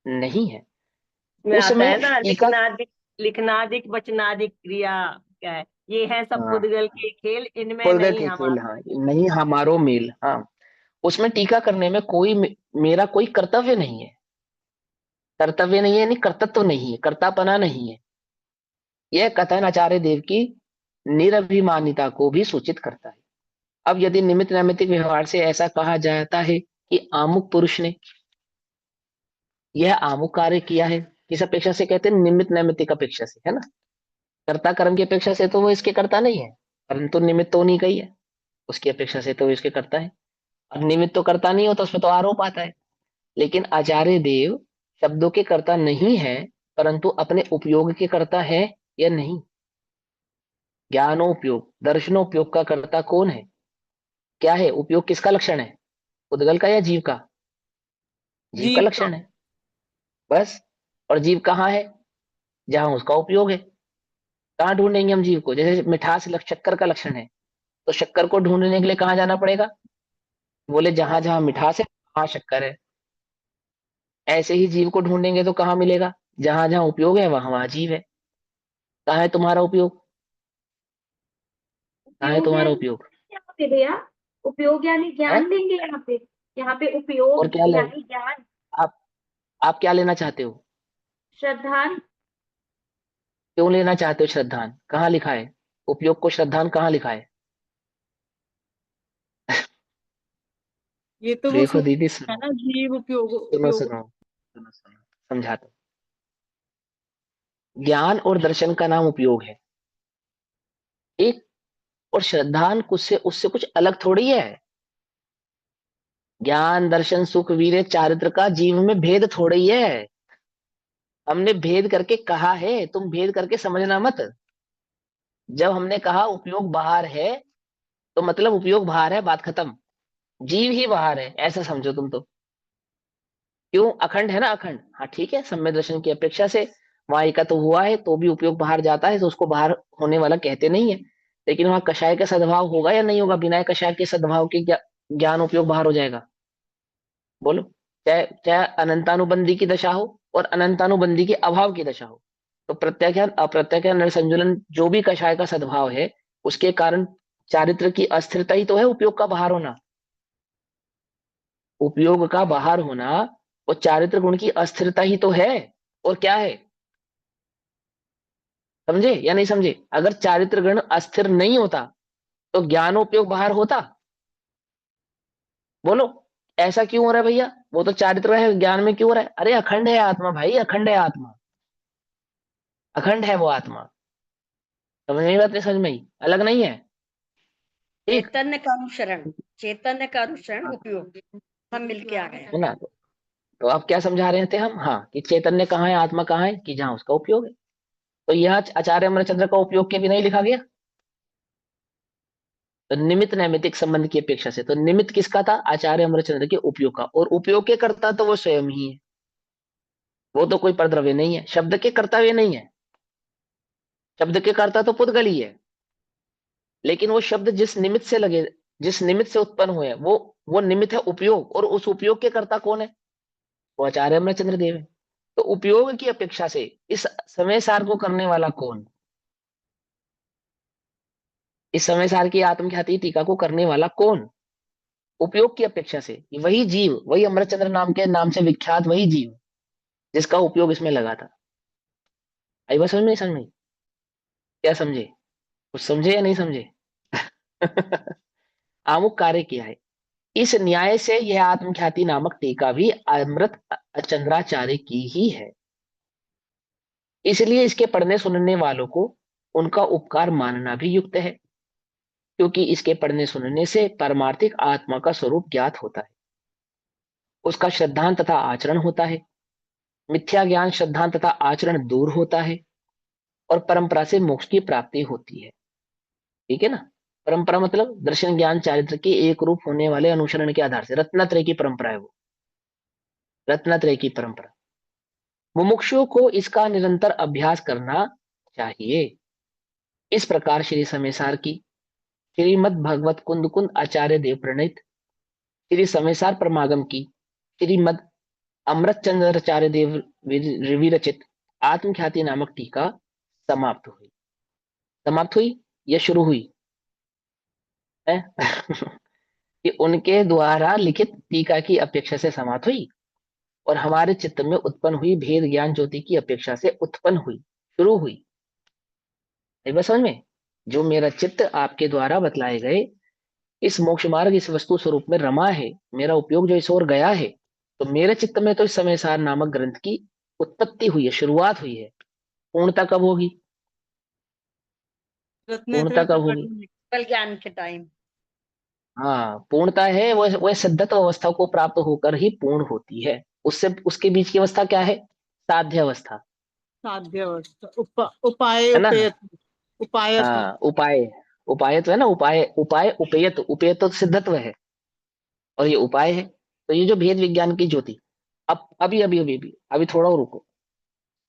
नहीं है। में आता उसमें है ना, टीका, लिखनादिक वचनादिक क्रिया, क्या है ये, है सब हाँ पुद्गल के खेल, इनमें पुर्ग नहीं के खेल, हमारा। हाँ नहीं हमारो मेल, हाँ उसमें टीका करने में कोई मेरा कोई कर्तव्य नहीं है, कर्तव्य नहीं है यानी कर्तृत्व नहीं है, कर्तापना नहीं है। यह कथन आचार्य देव की निरभिमानिता को भी सूचित करता है। अब यदि निमित्त नैमित्तिक व्यवहार से ऐसा कहा जाता है कि आमुक पुरुष ने यह आमुक कार्य किया है, किस अपेक्षा से कहते हैं, निमित्त नैमित्तिक अपेक्षा से, है ना। कर्ता कर्म की अपेक्षा से तो वो इसके कर्ता नहीं है, परंतु निमित्त तो नहीं कही है, उसकी अपेक्षा से तो वो इसके कर्ता है। और निमित्त तो कर्ता नहीं होता, उसमें तो आरोप आता है। लेकिन आचार्य देव शब्दों के कर्ता नहीं है, परंतु अपने उपयोग के कर्ता है या नहीं। ज्ञानोपयोग दर्शनोपयोग का कर्ता कौन है, क्या है उपयोग, किसका लक्षण है, उद्गल का या जीव का? जीव का जीव का। लक्षण है बस। और जीव कहाँ है, जहां उसका उपयोग है। कहाँ ढूंढेंगे हम जीव को? जैसे मिठास शक्कर का लक्षण है, तो शक्कर को ढूंढने के लिए कहाँ जाना पड़ेगा? बोले जहां जहां मिठास है वहां शक्कर है। ऐसे ही जीव को ढूंढेंगे तो कहाँ मिलेगा? जहां जहां उपयोग है वहां वहां जीव है। कहाँ है तुम्हारा उपयोग? कहाँ है उपयोग तुम्हारा यानी उपयोग? यहाँ पे भैया, उपयोग यानी है? ज्ञान लेंगे यहाँ पे और उपयोग क्या ले, यानी ज्ञान। आप आप क्या लेना चाहते हो? श्रद्धान। क्यों लेना चाहते हो श्रद्धान? कहाँ लिखा है उपयोग को श्रद्धान, कहाँ लिखा है? ये तो वो देखो सूत्र दीदी है सुनो, ना, जीव उपयोग सुनो उपयोग। सुनो सुनो सुनो, समझाता हूं। ज्ञान और दर्शन का नाम उपयोग है, एक। और श्रद्धान कुछ से उससे कुछ अलग थोड़ी है। ज्ञान दर्शन सुख वीर्य चारित्र का जीव में भेद थोड़ी है। हमने भेद करके कहा है, तुम भेद करके समझना मत। जब हमने कहा उपयोग बाहर है, तो मतलब उपयोग बाहर है, बात खत्म। जीव ही बाहर है ऐसा समझो तुम तो। क्यों? अखंड है ना, अखंड। हाँ ठीक है, सम्यक दर्शन की अपेक्षा से वहां एकत्र हुआ है तो भी उपयोग बाहर जाता है, तो उसको बाहर होने वाला कहते नहीं है। लेकिन वहां कषाय का सद्भाव होगा या नहीं होगा? बिना कषाय के सद्भाव के ज्ञान उपयोग बाहर हो जाएगा? बोलो। चाहे चाहे अनंतानुबंधी की दशा हो और अनंतानुबंधी के अभाव की दशा हो, तो प्रत्याख्यान अप्रत्याख्यान नरसंजुलन जो भी कषाय का सद्भाव है, उसके कारण चारित्र की अस्थिरता ही तो है उपयोग का बाहर होना। उपयोग का बाहर होना वो चारित्र गुण की अस्थिरता ही तो है। और क्या है? समझे या नहीं समझे? अगर चारित्र गुण अस्थिर नहीं होता तो ज्ञानोपयोग बाहर होता? बोलो। ऐसा क्यों हो रहा है भैया? वो तो चारित्र है, ज्ञान में क्यों हो रहा है? अरे अखंड है आत्मा भाई, अखंड है आत्मा, अखंड है वो आत्मा। समझ में बात? नहीं समझ में आई? अलग नहीं है। ठीक चैतन्य का अनुसरण, चैतन्य का अनुसरण उपयोग सब मिलके आ गया। है ना? तो आप क्या समझा रहे थे हम? हाँ, कि चैतन्य कहाँ है, आत्मा कहाँ है, कि जहां उसका उपयोग है। तो यह आचार्य अमरचंद्र का उपयोग के बिना ही लिखा गया। तो निमित्त नैमित्तिक संबंध की अपेक्षा से, तो निमित्त किसका था? आचार्य अमरचंद्र के उपयोग का। और उपयोग के कर्ता तो वो स्वयं ही है, वो तो कोई परद्रव्य नहीं है, शब्द के कर्तव्य नहीं है। शब्द के कर्ता तो पुद्गल ही है। लेकिन वो शब्द जिस निमित्त से लगे, जिस निमित्त से उत्पन्न हुए, वो निमित्त है उपयोग। और उस उपयोग के कर्ता कौन है? वो आचार्य अमरचंद्र देव है। तो उपयोग की अपेक्षा से इस समय सार को करने वाला कौन? इस समय सार की आत्मख्याति टीका को करने वाला कौन? उपयोग की अपेक्षा से वही जीव, वही अमरचंद्र नाम के नाम से विख्यात वही जीव, जिसका उपयोग इसमें लगा था। आई बात समझ में? नहीं समझ में? क्या समझे? कुछ समझे या नहीं समझे? आमुख कार्य किया है। इस न्याय से यह आत्मख्याति नामक टीका भी अमृत चंद्राचार्य की ही है। इसलिए इसके पढ़ने सुनने वालों को उनका उपकार मानना भी युक्त है, क्योंकि इसके पढ़ने सुनने से परमार्थिक आत्मा का स्वरूप ज्ञात होता है, उसका श्रद्धांत तथा आचरण होता है, मिथ्या ज्ञान श्रद्धांत तथा आचरण दूर होता है, और परंपरा से मोक्ष की प्राप्ति होती है। ठीक है ना? परंपरा मतलब दर्शन ज्ञान चारित्र के एक रूप होने वाले अनुसरण के आधार से, रत्नत्रय की परंपरा है वो, रत्नत्रय की परंपरा। मुमुक्षुओं को इसका निरंतर अभ्यास करना चाहिए। इस प्रकार श्री समेसार की, श्रीमद भगवत कुंद कुंद आचार्य देव प्रणीत श्री समेसार परमागम की, श्रीमद अमृत चंद्राचार्य देव विरचित आत्मख्याति नामक टीका समाप्त हुई। समाप्त हुई या शुरू हुई है? कि उनके द्वारा लिखित टीका की अपेक्षा से समाप्त हुई, और हमारे चित्त में उत्पन्न हुई भेद ज्ञान ज्योति की अपेक्षा से उत्पन्न हुई, शुरू हुई। एक बात समझ में? जो मेरा चित्त आपके द्वारा बतलाए गए इस मोक्ष मार्ग, इस वस्तु स्वरूप में रमा है, मेरा उपयोग जो इस ओर गया है, तो मेरे चित्त में तो इस समय सार नामक ग्रंथ की उत्पत्ति हुई है, शुरुआत हुई है। पूर्णता कब होगी? पूर्णता रत्नत्रय कब प्रकट होगी? होने। कल ज्ञान के टाइम। हाँ, पूर्णता है वह सिद्धत्व अवस्था को प्राप्त होकर ही पूर्ण होती है। उससे उसके बीच की अवस्था क्या है? साध्य अवस्था, साध्य अवस्था, उपाय है ना? उपाय हाँ, उपाय, उपाय तो है ना, उपाय उपाय उपेयत, उपेयत तो सिद्धत्व है और ये उपाय है। तो ये जो भेद विज्ञान की ज्योति, अब अभी अभी अभी अभी अभी थोड़ा और रुको,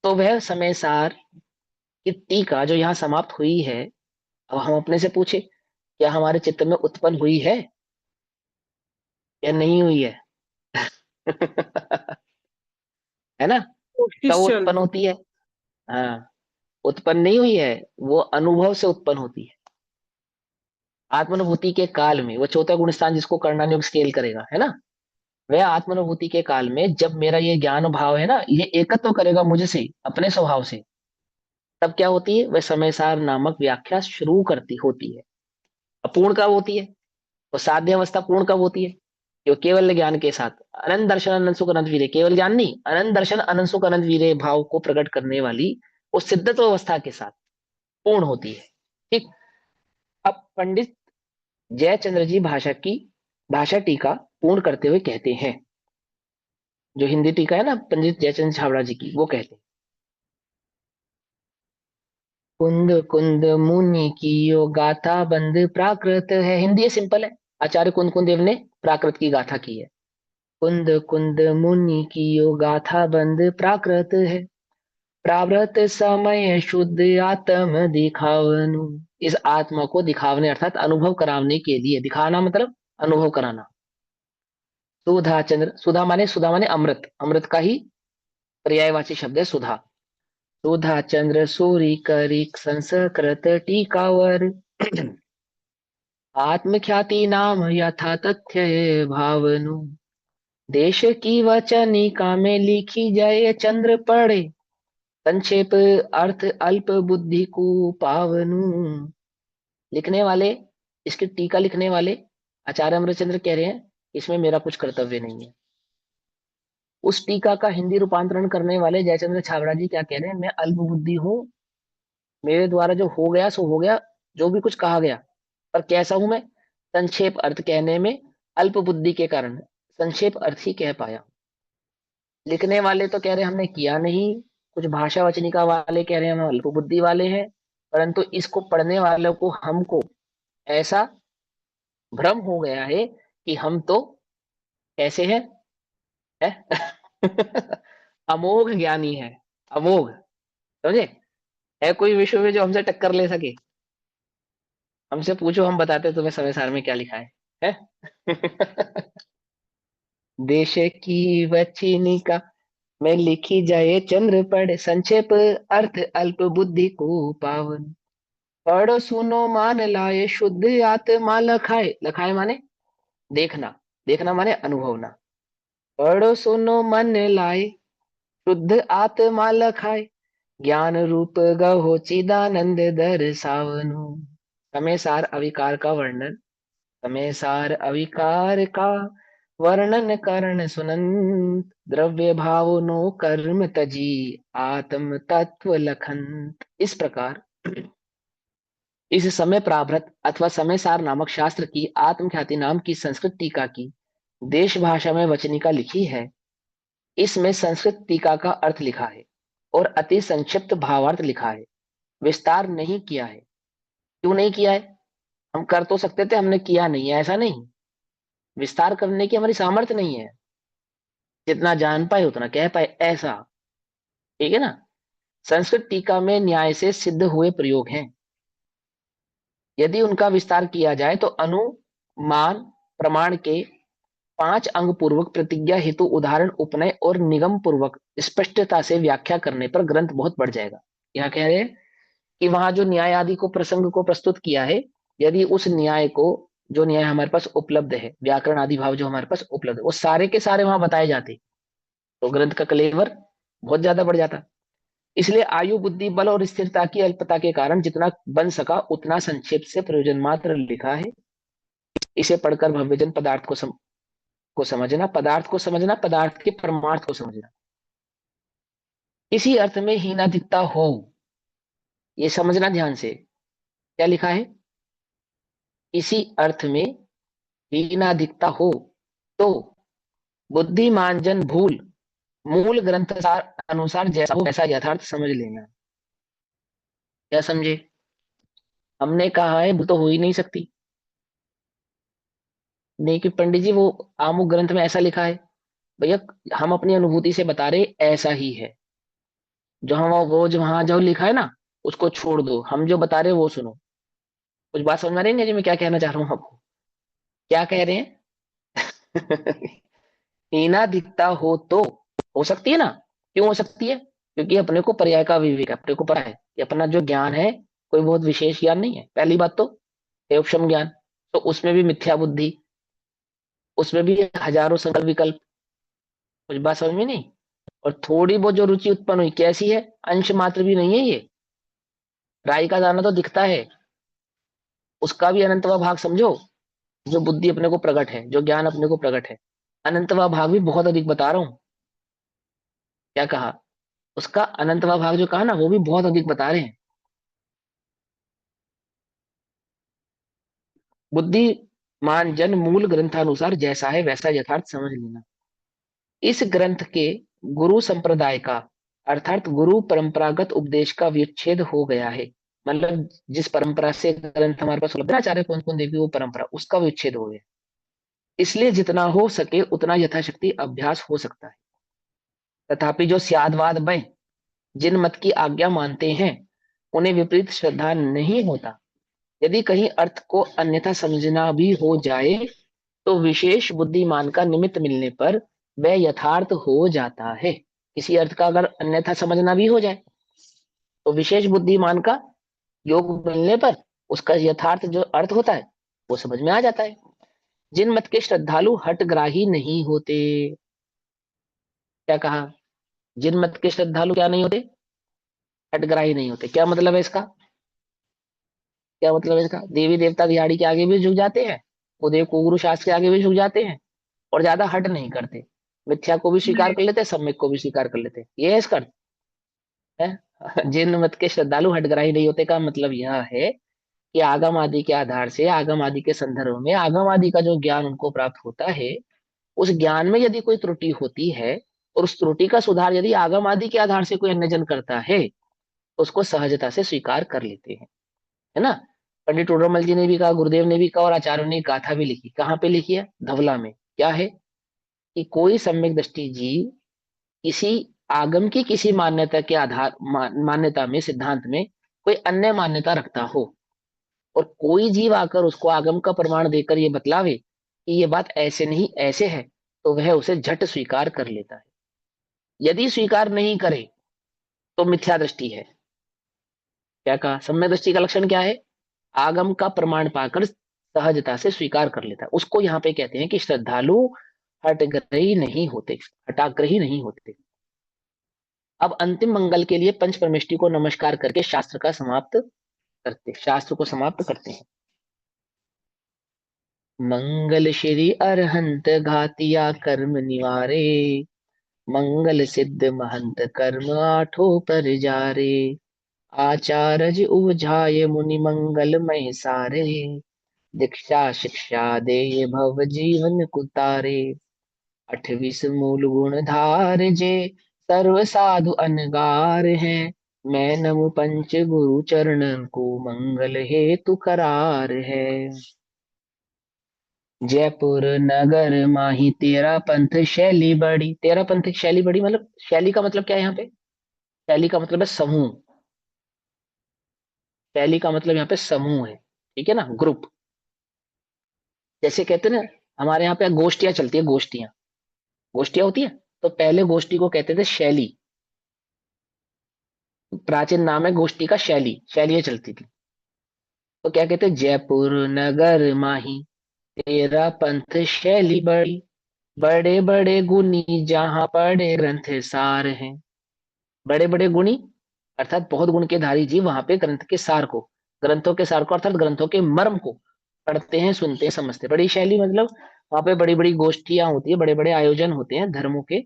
तो वह समय सार की टीका जो यहाँ समाप्त हुई है, अब हम अपने से पूछे क्या हमारे चित्त में उत्पन्न हुई है या नहीं हुई है? है ना? कब कोशिश चल उत्पन्न रही। होती है? हाँ, उत्पन्न नहीं हुई है, वो अनुभव से उत्पन्न होती है। आत्मानुभूति के काल में वो चौथा गुण स्थान जिसको करणान योग स्केल करेगा, है ना, वह आत्मानुभूति के काल में जब मेरा ये ज्ञान भाव है ना, ये एकत्व तो करेगा मुझसे अपने स्वभाव से, तब क्या होती है, वह समय सार नामक व्याख्या शुरू करती होती है। अपूर्ण कब होती है? तो साध्य अवस्था पूर्ण कब होती है? जो केवल ज्ञान के साथ अनंत दर्शन अनंत सुख अनंत वीरे, केवल ज्ञान नहीं, अनंत दर्शन अनंत सुख अनंत वीरे भाव को प्रकट करने वाली उस सिद्धत्व अवस्था के साथ पूर्ण होती है। ठीक। अब पंडित जयचंद्र जी भाषा टीका पूर्ण करते हुए कहते हैं, जो हिंदी टीका है ना पंडित जयचंद्र छाबड़ा जी की, वो कहते हैं, कुंद कुंद मुनि की यो गाथा बंद प्राकृत है। हिंदी है, सिंपल है। आचार्य कुंद कुंद देव ने प्राकृत की गाथा की है। कुंद कुंद मुनि की यो गाथा बंद प्राकृत है, प्रावृत समय शुद्ध आत्म दिखावनु। इस आत्मा को दिखावने अर्थात अनुभव कराने के लिए, दिखाना मतलब अनुभव कराना। सुधा चंद्र, सुधा माने अमृत, अमृत का ही पर्यायवाची शब्द है सुधा। सुधा चंद्र सूरी करी संस्कृत टीकावर आत्मख्याति नाम यथा तथ्य भावनु। देश की वचनिका में लिखी जाए चंद्र पढ़े, संक्षेप अर्थ अल्प बुद्धि को पावनु। लिखने वाले, इसकी टीका लिखने वाले आचार्य अमृतचंद्र कह रहे हैं इसमें मेरा कुछ कर्तव्य नहीं है। उस टीका का हिंदी रूपांतरण करने वाले जयचंद्र छाबड़ा जी क्या कह रहे हैं, मैं अल्प बुद्धि हूँ, मेरे द्वारा जो हो गया सो हो गया, जो भी कुछ कहा गया, पर कैसा हूं मैं, संक्षेप अर्थ कहने में अल्प बुद्धि के कारण संक्षेप अर्थ ही कह पाया। लिखने वाले तो कह रहे हमने किया नहीं, कुछ भाषा वचनिका वाले कह रहे हैं हम अल्प बुद्धि वाले हैं, परंतु इसको पढ़ने वालों को, हमको ऐसा भ्रम हो गया है कि हम तो कैसे हैं, है? अमोघ ज्ञानी है, अमोघ, समझे? है कोई विश्व में जो हमसे टक्कर ले सके? हमसे पूछो, हम बताते तुम्हें समय सार में क्या लिखा है? देश की वचनिका में लिखी जाए चंद्र पढ़े, संक्षेप अर्थ अल्प बुद्धि को पावन। पढ़ो सुनो मान लाए शुद्ध आत्मा लखाए, लखाए माने देखना, देखना माने अनुभवना। पढ़ो सुनो मन लाए शुद्ध आत्मा लखाए, ज्ञान रूप गहो चिदानंद दर्शावनु। समय सार अविकार का वर्णन, समय सार अविकार का वर्णन करण सुनंत, द्रव्य भाव नो कर्म तजी आत्म तत्व लखंत। इस प्रकार इस समय प्राभृत अथवा समय सार नामक शास्त्र की आत्मख्याति नाम की संस्कृत टीका की देश भाषा में वचनिका लिखी है। इसमें संस्कृत टीका का अर्थ लिखा है और अति संक्षिप्त भावार्थ लिखा है, विस्तार नहीं किया है। क्यों नहीं किया है? हम कर तो सकते थे, हमने किया नहीं है, ऐसा नहीं, विस्तार करने की हमारी सामर्थ्य नहीं है, जितना जान पाए उतना कह पाए, ऐसा। ठीक है ना? संस्कृत टीका में न्याय से सिद्ध हुए प्रयोग हैं, यदि उनका विस्तार किया जाए तो अनुमान प्रमाण के 5 अंग पूर्वक प्रतिज्ञा हेतु उदाहरण उपनय और निगम पूर्वक स्पष्टता से व्याख्या करने पर ग्रंथ बहुत बढ़ जाएगा। यहाँ कह रहे हैं कि वहां जो न्याय आदि को प्रसंग को प्रस्तुत किया है, यदि उस न्याय को, जो न्याय हमारे पास उपलब्ध है, व्याकरण आदि भाव जो हमारे पास उपलब्ध है, वो सारे के सारे वहां बताए जाते, तो ग्रंथ का कलेवर बहुत ज्यादा बढ़ जाता। इसलिए आयु बुद्धि बल और स्थिरता की अल्पता के कारण जितना बन सका उतना संक्षेप से प्रयोजन मात्र लिखा है। इसे पढ़कर भव्यजन पदार्थ को समझना, पदार्थ को समझना, पदार्थ के परमार्थ को समझना। इसी अर्थ में हीनाधिकता हो, ये समझना ध्यान से, क्या लिखा है? इसी अर्थ में हीनाधिकता हो तो बुद्धिमान जन भूल मूल ग्रंथ अनुसार जैसा हो वैसा यथार्थ समझ लेना। क्या समझे? हमने कहा है वो तो हो ही नहीं सकती। नहीं कि पंडित जी वो आमुक ग्रंथ में ऐसा लिखा है। भैया हम अपनी अनुभूति से बता रहे ऐसा ही है। जो हम वो जो वहां जो लिखा है ना उसको छोड़ दो, हम जो बता रहे हैं वो सुनो। कुछ बात समझ में आ रही है जी मैं क्या कहना चाह रहा हूँ आपको? क्या कह रहे हैं? हीना दिखता हो तो हो सकती है ना। क्यों हो सकती है? क्योंकि अपने को पर्याय का विवेक है, अपने को पता है कि अपना जो ज्ञान है कोई बहुत विशेष ज्ञान नहीं है। पहली बात तो है उपशम ज्ञान, तो उसमें भी मिथ्या बुद्धि, उसमें भी हजारों संकल्प विकल्प। कुछ बात समझ में नहीं? और थोड़ी बहुत जो रुचि उत्पन्न हुई कैसी है, अंश मात्र भी नहीं है ये। राई का दाना तो दिखता है, उसका भी अनंतवा भाग समझो। जो बुद्धि अपने को प्रकट है, जो ज्ञान अपने को प्रकट है, अनंतवा भाग भी बहुत अधिक बता रहा हूं। क्या कहा? उसका अनंतवा भाग जो कहा ना वो भी बहुत अधिक बता रहे हैं। बुद्धिमान जन मूल ग्रंथानुसार जैसा है वैसा यथार्थ समझ लेना। इस ग्रंथ के गुरु संप्रदाय का अर्थात गुरु परंपरागत उपदेश का विच्छेद हो गया है। मतलब जिस परंपरा से ग्रंथ हमारे पास उपलब्ध है, आचार्य कौन कौन देवी वो परंपरा उसका विच्छेद हो गया। इसलिए जितना हो सके उतना यथाशक्ति अभ्यास हो सकता है। तथापि जो स्यादवाद में जिन मत की आज्ञा मानते हैं उन्हें विपरीत श्रद्धा नहीं होता। यदि कहीं अर्थ को अन्यथा समझना भी हो जाए तो विशेष बुद्धिमान का निमित्त मिलने पर वह यथार्थ हो जाता है। किसी अर्थ का अगर अन्यथा समझना भी हो जाए तो विशेष बुद्धिमान का योग मिलने पर उसका यथार्थ जो अर्थ होता है वो समझ में आ जाता है। जिन मत के श्रद्धालु हठग्राही नहीं होते। क्या कहा? जिन मत के श्रद्धालु क्या नहीं होते? हठग्राही नहीं होते। क्या मतलब है इसका? क्या मतलब है इसका? देवी देवता दिहाड़ी के आगे भी झुक जाते हैं, उदय कुगुरु शास्त्र के आगे भी झुक जाते हैं, और ज्यादा हट नहीं करते। मिथ्या को भी स्वीकार कर लेते हैं, सम्यक को भी स्वीकार कर लेते हैं। ये है इसका अर्थ है। जिन मत के श्रद्धालु हठग्राही नहीं होते का मतलब यह है कि आगम आदि के आधार से, आगम आदि के संदर्भ में, आगम आदि का जो ज्ञान उनको प्राप्त होता है उस ज्ञान में यदि कोई त्रुटि होती है और उस त्रुटि का सुधार यदि आगम आदि के आधार से कोई अन्य जन करता है तो उसको सहजता से स्वीकार कर लेते हैं। है ना? पंडित टोडरमल जी ने भी कहा, गुरुदेव ने भी कहा, और आचार्यों ने गाथा भी लिखी। कहाँ पे लिखी है? धवला में। क्या है कि कोई सम्यक दृष्टि जीव किसी आगम की किसी मान्यता के आधार मान्यता में, सिद्धांत में कोई अन्य मान्यता रखता हो और कोई जीव आकर उसको आगम का प्रमाण देकर ये बतलावे कि ये बात ऐसे नहीं ऐसे है, तो वह उसे झट स्वीकार कर लेता है। यदि स्वीकार नहीं करे तो मिथ्या दृष्टि है। क्या कहा? सम्यक दृष्टि का लक्षण क्या है? आगम का प्रमाण पाकर सहजता से स्वीकार कर लेता है। उसको यहाँ पे कहते हैं कि श्रद्धालु हठग्रही नहीं होते, हटाग्रही नहीं होते। अब अंतिम मंगल के लिए पंच परमेष्टि को नमस्कार करके शास्त्र को समाप्त करते हैं। मंगल श्री अरहंत घातिया कर्म निवारे, मंगल सिद्ध महंत कर्म आठों पर जारे, आचारज उवझाय मुनि मंगलमय सारे, दीक्षा शिक्षा दे भव जीवन कुतारे, 28 मूल गुण धार जे सर्व साधु अनगार है, मैं नमु पंच गुरु चरणन को मंगल हेतु करार है। जयपुर नगर माही तेरा पंथ शैली बड़ी। तेरा पंथ की शैली बड़ी मतलब शैली का मतलब क्या है यहाँ पे? शैली का मतलब है समूह। शैली का मतलब यहाँ पे समूह है। ठीक है ना? ग्रुप। जैसे कहते हैं ना हमारे यहाँ पे गोष्ठियां चलती है, गोष्ठियां गोष्ठियां होती है। तो पहले गोष्ठी को कहते थे शैली। प्राचीन नाम है गोष्ठी का शैली, शैलियां चलती थी। तो क्या कहते हैं? जयपुर नगर माही तेरा पंथ शैली बड़ी, बड़े बड़े गुनी जहां पढ़े ग्रंथ सार हैं। बड़े बड़े गुणी अर्थात बहुत गुण के धारी जी वहां पे ग्रंथ के सार को, ग्रंथों के सार को अर्थात ग्रंथों के मर्म को पढ़ते हैं, सुनते हैं, समझते हैं। बड़ी शैली मतलब वहां पे बड़ी बड़ी गोष्ठियां होती है, बड़े बड़े आयोजन होते हैं धर्मों के।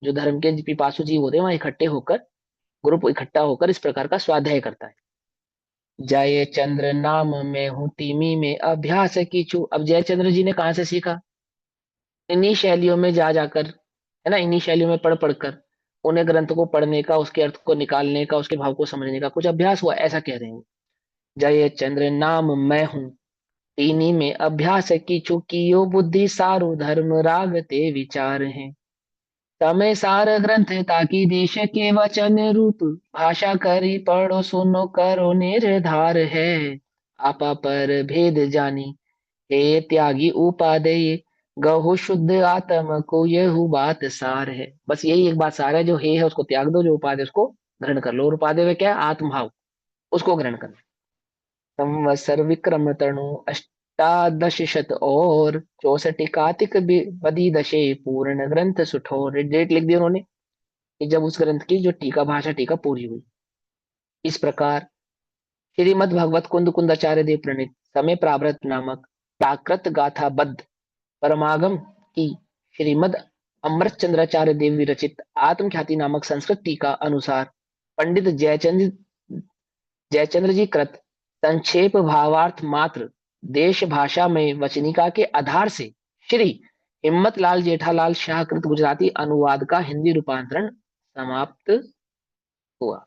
जो धर्म के पिपासु जीव होते हैं वहां इकट्ठे होकर, ग्रुप इकट्ठा होकर इस प्रकार का स्वाध्याय करता है। जय चंद्र नाम में हूँ तिमी में अभ्यास कीचू। अब जयचंद्र जी ने कहाँ से सीखा? इन्हीं शैलियों में जा जाकर, है ना, इन्हीं शैलियों में पढ़ पढ़कर उन्हें ग्रंथ को पढ़ने का, उसके अर्थ को निकालने का, उसके भाव को समझने का कुछ अभ्यास हुआ, ऐसा कह रहे हैं। जय चंद्र नाम मैं हूँ, तीनी में अभ्यास की चुकियो बुद्धि सारु धर्म राग ते विचार है। समय सार ग्रंथ ताकि देश के वचन रूप, भाषा करी पढ़ो सुनो करो निर्धार है। आपा पर भेद जानी, हे त्यागी उपादेय, गहो शुद्ध आत्म को यह बात सार है। बस यही एक बात सार है, जो हे है उसको त्याग दो, जो उपादेय उसको ग्रहण कर लो। और उपादेय में क्या है? आत्मभाव, उसको ग्रहण कर लो। संवत्सर विक्रम तनु अष्टादश शत और 64 कार्तिक बदी दशे पूर्ण ग्रंथ सुठोर। डेट लिख दी उन्होंने कि जब उस ग्रंथ की जो टीका भाषा टीका पूरी हुई। इस प्रकार श्रीमद् भगवत कुंद कुंदाचार्य देव प्रणीत समय प्रावृत नामक प्राकृत गाथा बद्ध परमागम की श्रीमद् अमृत चंद्राचार्य देव विरचित आत्मख्याति नामक संस्कृत टीका अनुसार पंडित जयचंद्र जी कृत संक्षेप भावार्थ मात्र देश भाषा में वचनिका के आधार से श्री हिम्मत लाल जेठालाल शाह कृत गुजराती अनुवाद का हिंदी रूपांतरण समाप्त हुआ।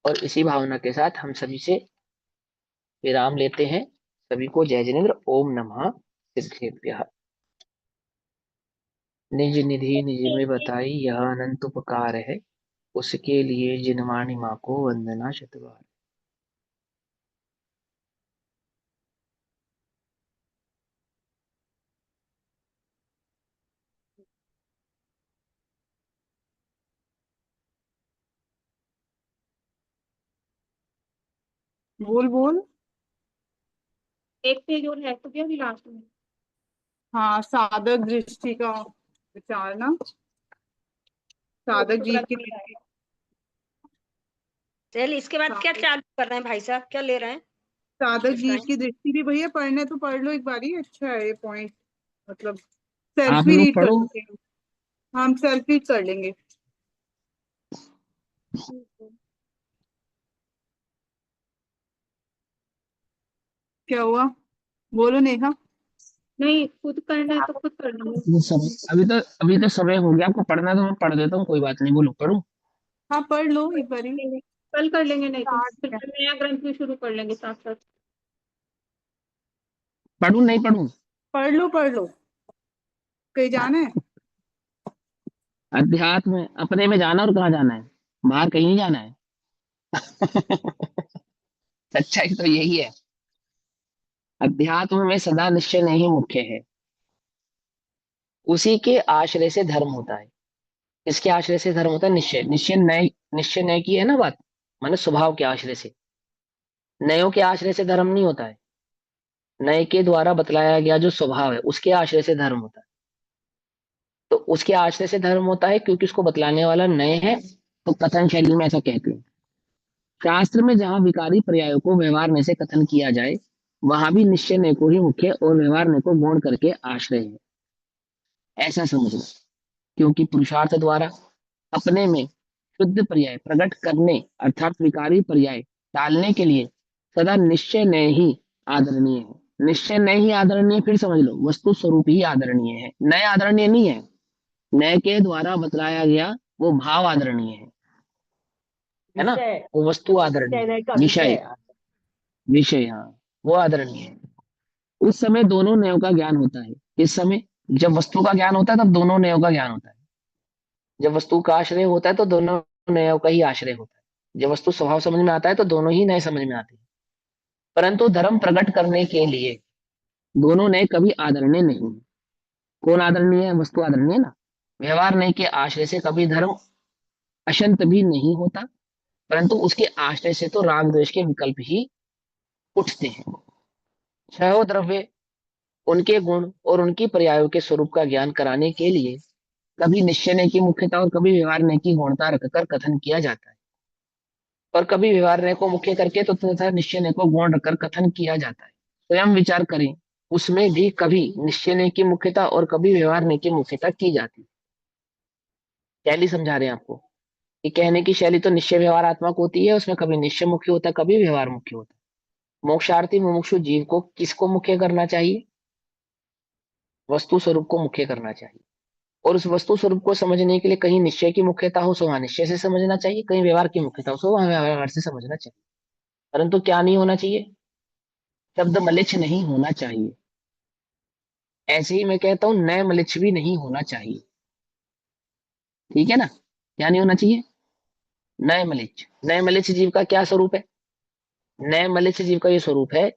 और इसी भावना के साथ हम सभी से विराम लेते हैं। सभी को जय जिनेन्द्र। ओम नमः सिद्धेभ्यः। निज निधि निज में बताई, यह अनंत उपकार है, उसके लिए जिनवाणी माँ को वंदना शतबार। बोल बोल। एक पेज और है तो क्या अभी लास्ट में? हाँ, साधक दृष्टि का विचार ना, साधक जी की दृष्टि। चलिए इसके बाद क्या चालू कर रहे हैं भाई साहब, क्या ले रहे हैं? साधक इस जी टाइम की दृष्टि भी भैया पढ़ने तो पढ़ लो एक बारी, अच्छा है ये पॉइंट, मतलब आप सेल्फ ही लोग रीड कर पढ़ो। लेंगे हम सेल्फ रीड कर लेंगे। क्या हुआ? बोलो नेहा। नहीं, खुद करना है तो खुद कर लो। अभी तो समय हो गया, आपको पढ़ना है तो मैं पढ़ देता हूँ, कोई बात नहीं। बोलो, पढ़ू? हाँ पढ़ लो एक बारी। कल कर लेंगे, नहीं तो स्टार्ट फिर है। नया ग्रंथ भी शुरू कर लेंगे साथ साथ। पढ़ू नहीं पढ़ू? पढ़ लो पढ़ लो, कहीं जाना है? अध्यात्म अपने में जाना, और कहाँ जाना है? बाहर कहीं नहीं जाना है। सच्चाई तो यही है, अध्यात्म में सदा निश्चय नहीं मुख्य है, उसी के आश्रय से धर्म होता है। इसके आश्रय से धर्म होता है निश्चय। निश्चय नय की है ना बात, माने स्वभाव के आश्रय से। नयों के आश्रय से धर्म नहीं होता है। नय के द्वारा बतलाया गया जो स्वभाव है, उसके आश्रय से धर्म होता है। तो उसके आश्रय से धर्म होता है क्योंकि उसको बतलाने वाला नय है, तो कथन शैली में ऐसा कहते हैं। शास्त्र में जहां विकारी पर्यायों को व्यवहार में से कथन किया जाए, वहां भी निश्चय नय को ही मुख्य और व्यवहार नय को गौण करके आश्रय है, ऐसा समझ लो। क्योंकि पुरुषार्थ द्वारा अपने में शुद्ध पर्याय प्रकट करने अर्थात विकारी पर्याय टालने के लिए सदा निश्चय नय ही आदरणीय है। निश्चय नय ही आदरणीय, फिर समझ लो, वस्तु स्वरूप ही आदरणीय है, नय आदरणीय नहीं है। नय के द्वारा बतलाया गया वो भाव आदरणीय है ना? विषय, वो वस्तु विषय आदरणीय, नहीं का विषय, विषय। विषय, हाँ, वो आदरणीय है। उस समय दोनों नयों का ज्ञान होता है। किस समय? जब वस्तु का ज्ञान होता है तब दोनों नयों का ज्ञान होता है। जब वस्तु का आश्रय होता है तो दोनों नयों का ही आश्रय होता है। जब वस्तु स्वभाव समझ में आता है तो दोनों ही नए समझ में आते हैं। परंतु धर्म प्रकट करने के लिए दोनों नए कभी आदरणीय नहीं है। कौन आदरणीय है? वस्तु आदरणीय है ना। व्यवहार नय के आश्रय से कभी धर्म अशंत भी नहीं होता, परंतु उसके आश्रय से तो राग द्वेष के विकल्प ही उठते हैं। छह द्रव्य, उनके गुण और उनकी पर्यायों के स्वरूप का ज्ञान कराने के लिए कभी निश्चय नय की मुख्यता और कभी व्यवहार नय की गौणता रखकर कथन किया जाता है, और कभी व्यवहार नय को मुख्य करके तो तथा निश्चय नय को गौण रखकर कथन किया जाता है। स्वयं विचार करें, उसमें भी कभी निश्चय नय की मुख्यता और कभी व्यवहार नय की मुख्यता की जाती है। शैली समझा रहे हैं आपको कि कहने की शैली तो निश्चय व्यवहारात्मक होती है, उसमें कभी निश्चय मुख्य होता है, कभी व्यवहार मुख्य होता है। मोक्षार्थी मुमुक्षु जीव को किसको मुख्य करना चाहिए? वस्तु स्वरूप को मुख्य करना चाहिए। और उस वस्तु स्वरूप को समझने के लिए कहीं निश्चय की मुख्यता हो सो वहां निश्चय से समझना चाहिए, कहीं व्यवहार की मुख्यता हो सो वहां व्यवहार से समझना चाहिए। परंतु क्या नहीं होना चाहिए? शब्द मलिच्छ नहीं होना चाहिए। ऐसे ही मैं कहता हूं नए मलिच्छ भी नहीं होना चाहिए। ठीक है ना? क्या नहीं होना चाहिए? नए मलिच्छ। नए मलिच्छ जीव का क्या स्वरूप है? नए मलिच्छ जीव का ये स्वरूप है,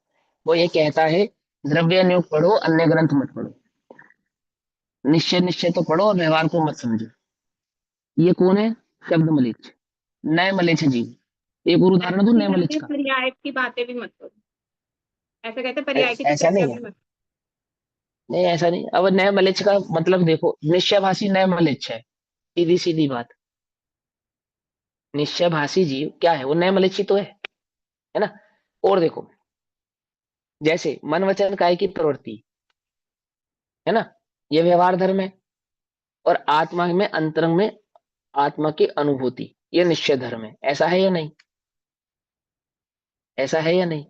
वो ये कहता है द्रव्य न्योग पढ़ो, अन्य ग्रंथ मत पढ़ो। निश्चय निश्चय तो पढ़ो और व्यवहार को मत समझो। ये कौन है? शब्द मलिच्छ, नए मलिच्छ जीव। एक और उदाहरण दो नए मलिच्छ का। पर्याय की बातें भी मत करो, ऐसा कहते हैं, पर्याय की तो ऐसा चर्चा नहीं भी है। मत। नहीं ऐसा नहीं। अब नए मलिच्छ का मतलब देखो, निश्चयभाषी नए मलिच्छ है, सीधी सीधी बात। निश्चयभाषी जीव क्या है? वो नए मलिच्छ ही तो है ना? और देखो, जैसे मन वचन काय की प्रवृत्ति है ना, ये व्यवहार धर्म है। और आत्मा में अंतरंग में आत्मा की अनुभूति, ये निश्चय धर्म है। ऐसा है या नहीं? ऐसा है या नहीं?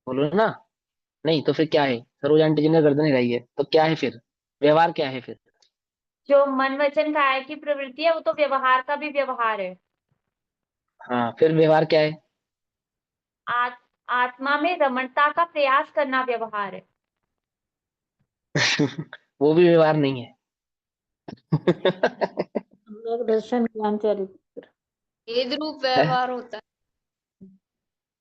बोलो ना। नहीं तो फिर क्या है? सरोज आंटी जी ने गर्दन हिलाई है, तो क्या है फिर? व्यवहार क्या है फिर? जो मन वचन काया की प्रवृत्ति है वो तो व्यवहार का भी व्यवहार है। हाँ, फिर व्यवहार क्या है? आत्मा में रमणता का प्रयास करना व्यवहार है। वो भी व्यवहार नहीं है। लोक दर्शन ज्ञान चरित्र भेद रूप व्यवहार होता है।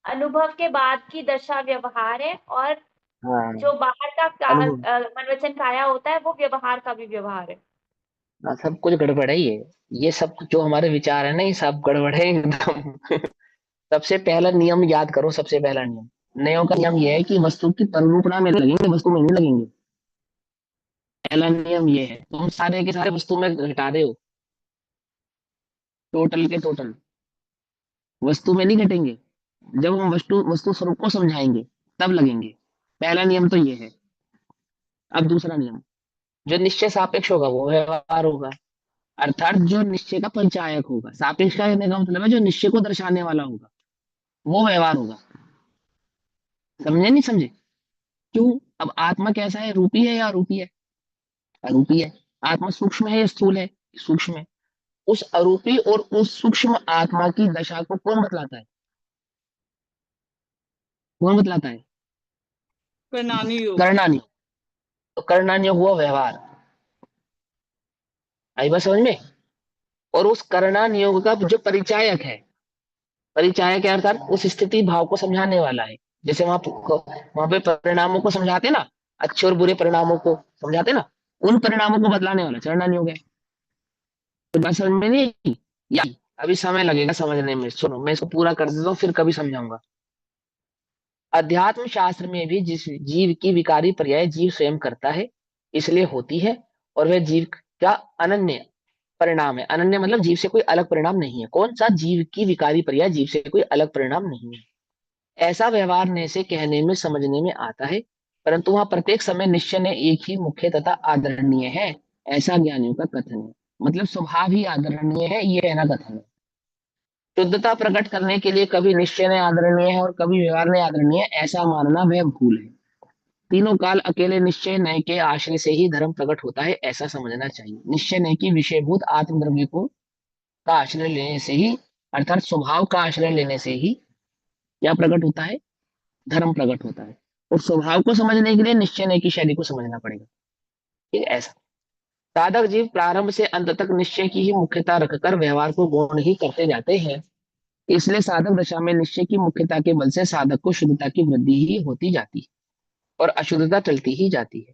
अनुभव के बाद की दशा व्यवहार है, और हाँ, जो बाहर का अनुभव। मन वचन काया होता है वो व्यवहार का भी व्यवहार है। हाँ, सब कुछ गड़बड़ है ये सब जो हमारे विचार है ना, ये सब गड़बड़ है एकदम। सबसे पहला नियम याद करो, सबसे पहला नियम, नयों का नियम ये है कि वस्तु की परिरूपणा में लगेंगे, वस्तु में नहीं लगेंगे। पहला नियम ये है। तुम सारे के सारे वस्तु में घटा रहे हो, टोटल के टोटल वस्तु में नहीं घटेंगे। जब हम वस्तु वस्तु स्वरूप को समझाएंगे तब लगेंगे। पहला नियम तो ये है। अब दूसरा नियम, जो निश्चय सापेक्ष होगा वो व्यवहार होगा। अर्थात जो निश्चय का परिचायक होगा। सापेक्ष का कहने का मतलब है जो निश्चय को दर्शाने वाला होगा, वो व्यवहार होगा। समझे नहीं समझे? क्यों? अब आत्मा कैसा है? रूपी है या अरूपी है? अरूपी है। आत्मा सूक्ष्म है या स्थूल है? सूक्ष्म है। उस अरूपी और उस सूक्ष्म आत्मा की दशा को कौन बतलाता है? कौन बतलाता है? करनानी योग। करणानी। तो करणानी हुआ व्यवहार। आई बात समझ में? और उस करणान योग का जो परिचायक है, परिचायक है अर्थात उस स्थिति भाव को समझाने वाला है। जैसे वहां पे परिणामों को समझाते ना, अच्छे और बुरे परिणामों को समझाते ना, उन परिणामों को बदलाने वाला करणान योग है। तो बात समझ में नहीं आई? या अभी समय लगेगा समझने में। सुनो, मैं इसको पूरा कर देता हूँ, फिर कभी समझाऊंगा। अध्यात्म शास्त्र में भी जिस जीव की विकारी पर्याय जीव स्वयं करता है, इसलिए होती है, और वह जीव का अनन्य परिणाम है। अनन्य मतलब जीव से कोई अलग परिणाम नहीं है। कौन सा? जीव की विकारी पर्याय जीव से कोई अलग परिणाम नहीं है। ऐसा व्यवहार ने से कहने में समझने में आता है, परंतु वहां प्रत्येक समय निश्चय ने एक ही मुख्य तथा आदरणीय है, ऐसा ज्ञानियों का कथन है। मतलब स्वभाव ही आदरणीय है, ये कहना कथन है। शुद्धता प्रकट करने के लिए कभी निश्चय ने आदरणीय है और कभी व्यवहार ने आदरणीय है, ऐसा मानना वह भूल है। तीनों काल अकेले निश्चय नय के आश्रय से ही धर्म प्रकट होता है, ऐसा समझना चाहिए। निश्चय नय की विषयभूत आत्मद्रव्य को का आश्रय लेने से ही, अर्थात स्वभाव का आश्रय लेने से ही क्या प्रकट होता है? धर्म प्रकट होता है। और स्वभाव को समझने के लिए निश्चय नय की शैली को समझना पड़ेगा। ठीक है? ऐसा साधक जीव प्रारंभ से अंत तक निश्चय की ही मुख्यता रखकर व्यवहार को गौण ही करते जाते हैं। इसलिए साधक दशा में निश्चय की मुख्यता के बल से साधक को शुद्धता की वृद्धि ही होती जाती है और अशुद्धता चलती ही जाती है।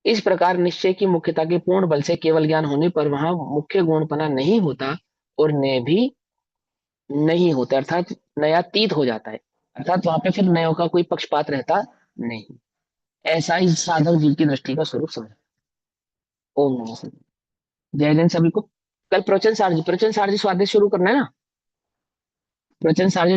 इस प्रकार निश्चय की मुख्यता के पूर्ण बल से केवल ज्ञान होने पर वहां मुख्य गुणपना नहीं होता और नय भी नहीं होता, अर्थात नयातीत हो जाता है। अर्थात वहां पे फिर नयों का कोई पक्षपात रहता नहीं। ऐसा ही साधक जीव की दृष्टि का स्वरूप समझ। ओम नमः शिवाय। जय जैन सभी को। कल प्रवचन सारजी स्वाध्याय शुरू करना है ना? प्रवचन सारजी